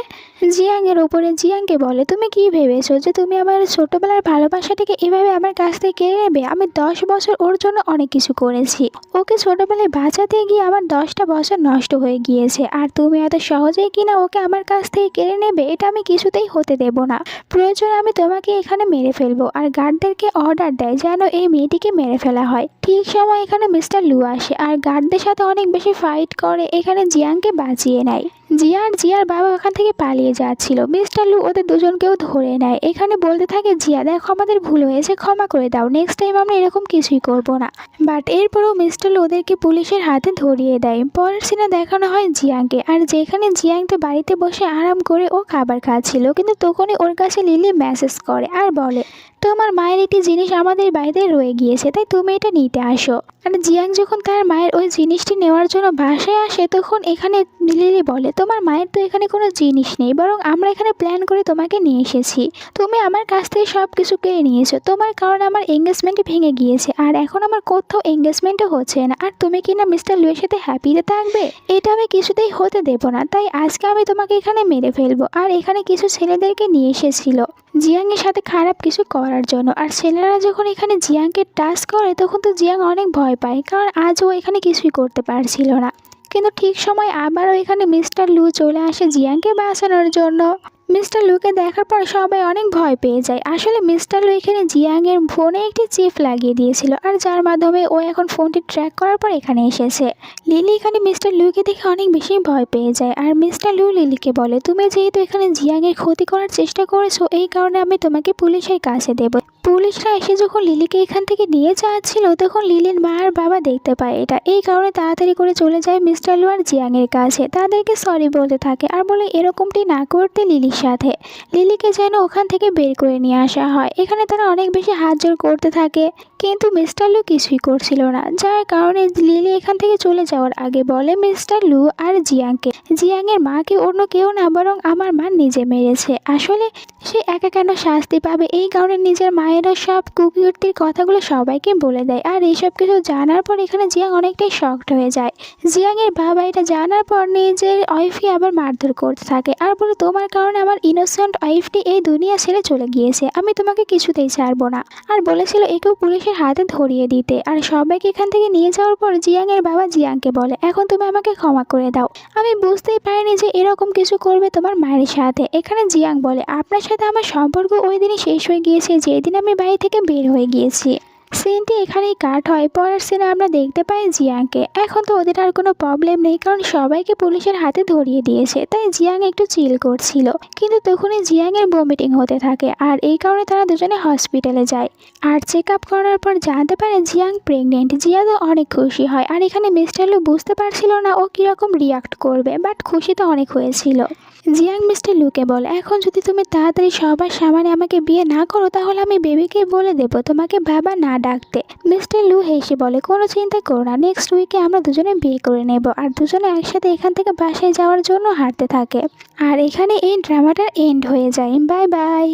জিয়াংয়ের ওপরে। জিয়াংকে বলে তুমি কি ভেবেছো যে তুমি আমার ছোটবেলার ভালোবাসাটাকে এভাবে আমার কাছ থেকে কেড়ে নেবে? আমি 10 বছর ওর জন্য অনেক কিছু করেছি, ওকে ছোটবেলায় বাঁচাতে গিয়ে আমার 10টা বছর নষ্ট হয়ে গিয়েছে, আর তুমি এত সহজেই কিনা ওকে আমার কাছ থেকে কেড়ে নেবে? এটা আমি কিছুতেই হতে দেব না। প্রয়োজন আমি তোমাকে এখানে মেরে ফেলবো। আর গার্ডদেরকে অর্ডার দেয় যেন এই মেয়েটিকে মেরে ফেলা হয়। ঠিক সময় এখানে মিস্টার লু আসে, আর গার্ডদের সাথে অনেক বেশি ফাইট করে এখানে জিয়াংকে বাঁচিয়ে নেয়। জিয়া আর জিয়ার বাবা ওখান থেকে পালিয়ে যাচ্ছিল, মিস্টার লু ওদের দুজনকেও ধরে নেয়। এখানে বলতে থাকে জিয়া দেখো আমাদের ভুল হয়েছে, ক্ষমা করে দাও, নেক্সট টাইম আমরা এরকম কিছুই করব না। বাট এরপরও মিস্টার লু ওদেরকে পুলিশের হাতে ধরিয়ে দেয়। পরের সিনে দেখানো হয় জিয়াংকে, আর যেখানে জিয়াং তো বাড়িতে বসে আরাম করে ও খাবার খাচ্ছিল, কিন্তু তখনই ওর কাছে লিলি মেসেজ করে আর বলে তোমার মায়ের একটি জিনিস আমাদের বাড়িতে রয়ে গিয়েছে, তাই তুমি এটা নিতে আসো। আর জিয়াং যখন তার মায়ের ওই জিনিসটি নেওয়ার জন্য বাসায় আসে, তখন এখানে লিলি বলে তোমার মায়ের তো এখানে কোনো জিনিস নেই, বরং আমরা এখানে প্ল্যান করে তোমাকে নিয়ে এসেছি। তুমি আমার কাছ থেকে সব কিছু কেড়ে নিয়েছো, তোমার কারণে আমার এঙ্গেজমেন্টই ভেঙে গিয়েছে, আর এখন আমার কোথাও এঙ্গেজমেন্টও হচ্ছে না, আর তুমি কিনা মিস্টার লুয়ের সাথে হ্যাপিতে থাকবে? এটা আমি কিছুতেই হতে দেব না, তাই আজকে আমি তোমাকে এখানে মেরে ফেলবো। আর এখানে কিছু ছেলেদেরকে নিয়ে এসেছিল জিয়াংয়ের সাথে খারাপ কিছু করার জন্য, আর ছেলেরা যখন এখানে জিয়াংকে টাচ করে তখন তো জিয়াং অনেক ভয় পায়, কারণ আজ ও এখানে কিছুই করতে পারছিল না। কিন্তু ঠিক সময় আবারও এখানে মিস্টার লু চলে আসে জিয়াংকে বাঁচানোর জন্য। মিস্টার লুকে দেখার পর সবাই অনেক ভয় পেয়ে যায়। আসলে মিস্টার লু এখানে জিয়াংয়ের ফোনে একটি চিপ লাগিয়ে দিয়েছিল, আর যার মাধ্যমে ও এখন ফোনটি ট্র্যাক করার পর এখানে এসেছে। লিলি এখানে মিস্টার লুকে দেখে অনেক বেশি ভয় পেয়ে যায়, আর মিস্টার লু লিলিকে বলে তুমি যেহেতু এখানে জিয়াংয়ের ক্ষতি করার চেষ্টা করেছো, এই কারণে আমি তোমাকে পুলিশের কাছে দেব। পুলিশরা এসে যখন লিলিকে এখান থেকে নিয়ে যাচ্ছিল, তখন লিলির মা আর বাবা দেখতে পায় এটা। এই কারণে তাড়াতাড়ি করে চলে যায় মিস্টার লু আর জিয়াংয়ের কাছে, তাদেরকে সরি বলতে থাকে আর বলে এরকমটি না করতে লিলির সাথে। লিলিকে যেন ওখান থেকে বের করে নিয়ে আসা হয়। এখানে তারা অনেক বেশি হাত জোর করতে থাকে, কিন্তু মিস্টার লু কিছুই করছিল না, যার কারণে লিলি এখান থেকে চলে যাওয়ার আগে বলে মিস্টার লু আর জিয়াংয়ের মাকে অন্য কেউ না, বরং আমার মা নিজে মেরেছে। আসলে সে একা কেন শাস্তি পাবে, এই কারণে নিজের মায়েরা সব কুকীর্তির কথাগুলো সবাইকে বলে দেয়। আর এইসব কিছু জানার পর এখানে জিয়াং অনেকটাই শকড হয়ে যায়। জিয়াংয়ের বাবা এটা জানার পর নিজের ওয়াইফকে আবার মারধর করতে থাকে, আর বলে তোমার কারণে আমার ইনোসেন্ট ওয়াইফটি এই দুনিয়া ছেড়ে চলে গিয়েছে, আমি তোমাকে কিছুতেই ছাড়বো না। আর বলেছিল একেও পুলিশের হাতে ধরিয়ে দিতে। আর সবাইকে এখান থেকে নিয়ে যাওয়ার পর জিয়াংয়ের বাবা জিয়াংকে বলে এখন তুমি আমাকে ক্ষমা করে দাও, আমি বুঝতেই পারিনি যে এরকম কিছু করবে তোমার মায়ের সাথে। এখানে জিয়াং বলে আপনার সাথে আমার সম্পর্ক ওই দিনই শেষ হয়ে গিয়েছে যেদিন আমি বাড়ি থেকে বের হয়ে গিয়েছি। সিনটি এখানেই কাট হয়। পরের সিনে আমরা দেখতে পাই জিয়াংকে। এখন তো ওদের আর কোনো প্রবলেম নেই, কারণ সবাইকে পুলিশের হাতে ধরিয়ে দিয়েছে, তাই জিয়াং একটু চিল করছিল। কিন্তু তখনই জিয়াংয়ের ভমিটিং হতে থাকে, আর এই কারণে তারা দুজনে হসপিটালে যায়। আর চেক আপ করার পর জানতে পারে জিয়াং প্রেগনেন্ট। জিয়া তো অনেক খুশি হয়, আর এখানে মিস্টার লু বুঝতে পারছিল না ও কীরকম রিয়াক্ট করবে, বাট খুশি তো অনেক হয়েছিল। জিয়াং মিস্টার লুকে বলে এখন যদি তুমি তাড়াতাড়ি সবার সামনে আমাকে বিয়ে না করো, তাহলে আমি বেবিকে বলে দেবো তোমাকে বাবা না ডাকতে। মিস্টার লু হেসে বলে কোনো চিন্তা করো না, নেক্সট উইকে আমরা দুজনে বিয়ে করে নেব। আর দুজনে একসাথে এখান থেকে বাসায় যাওয়ার জন্য হাঁটতে থাকে। আর এখানে এই ড্রামাটার এন্ড হয়ে যায়। Bye bye.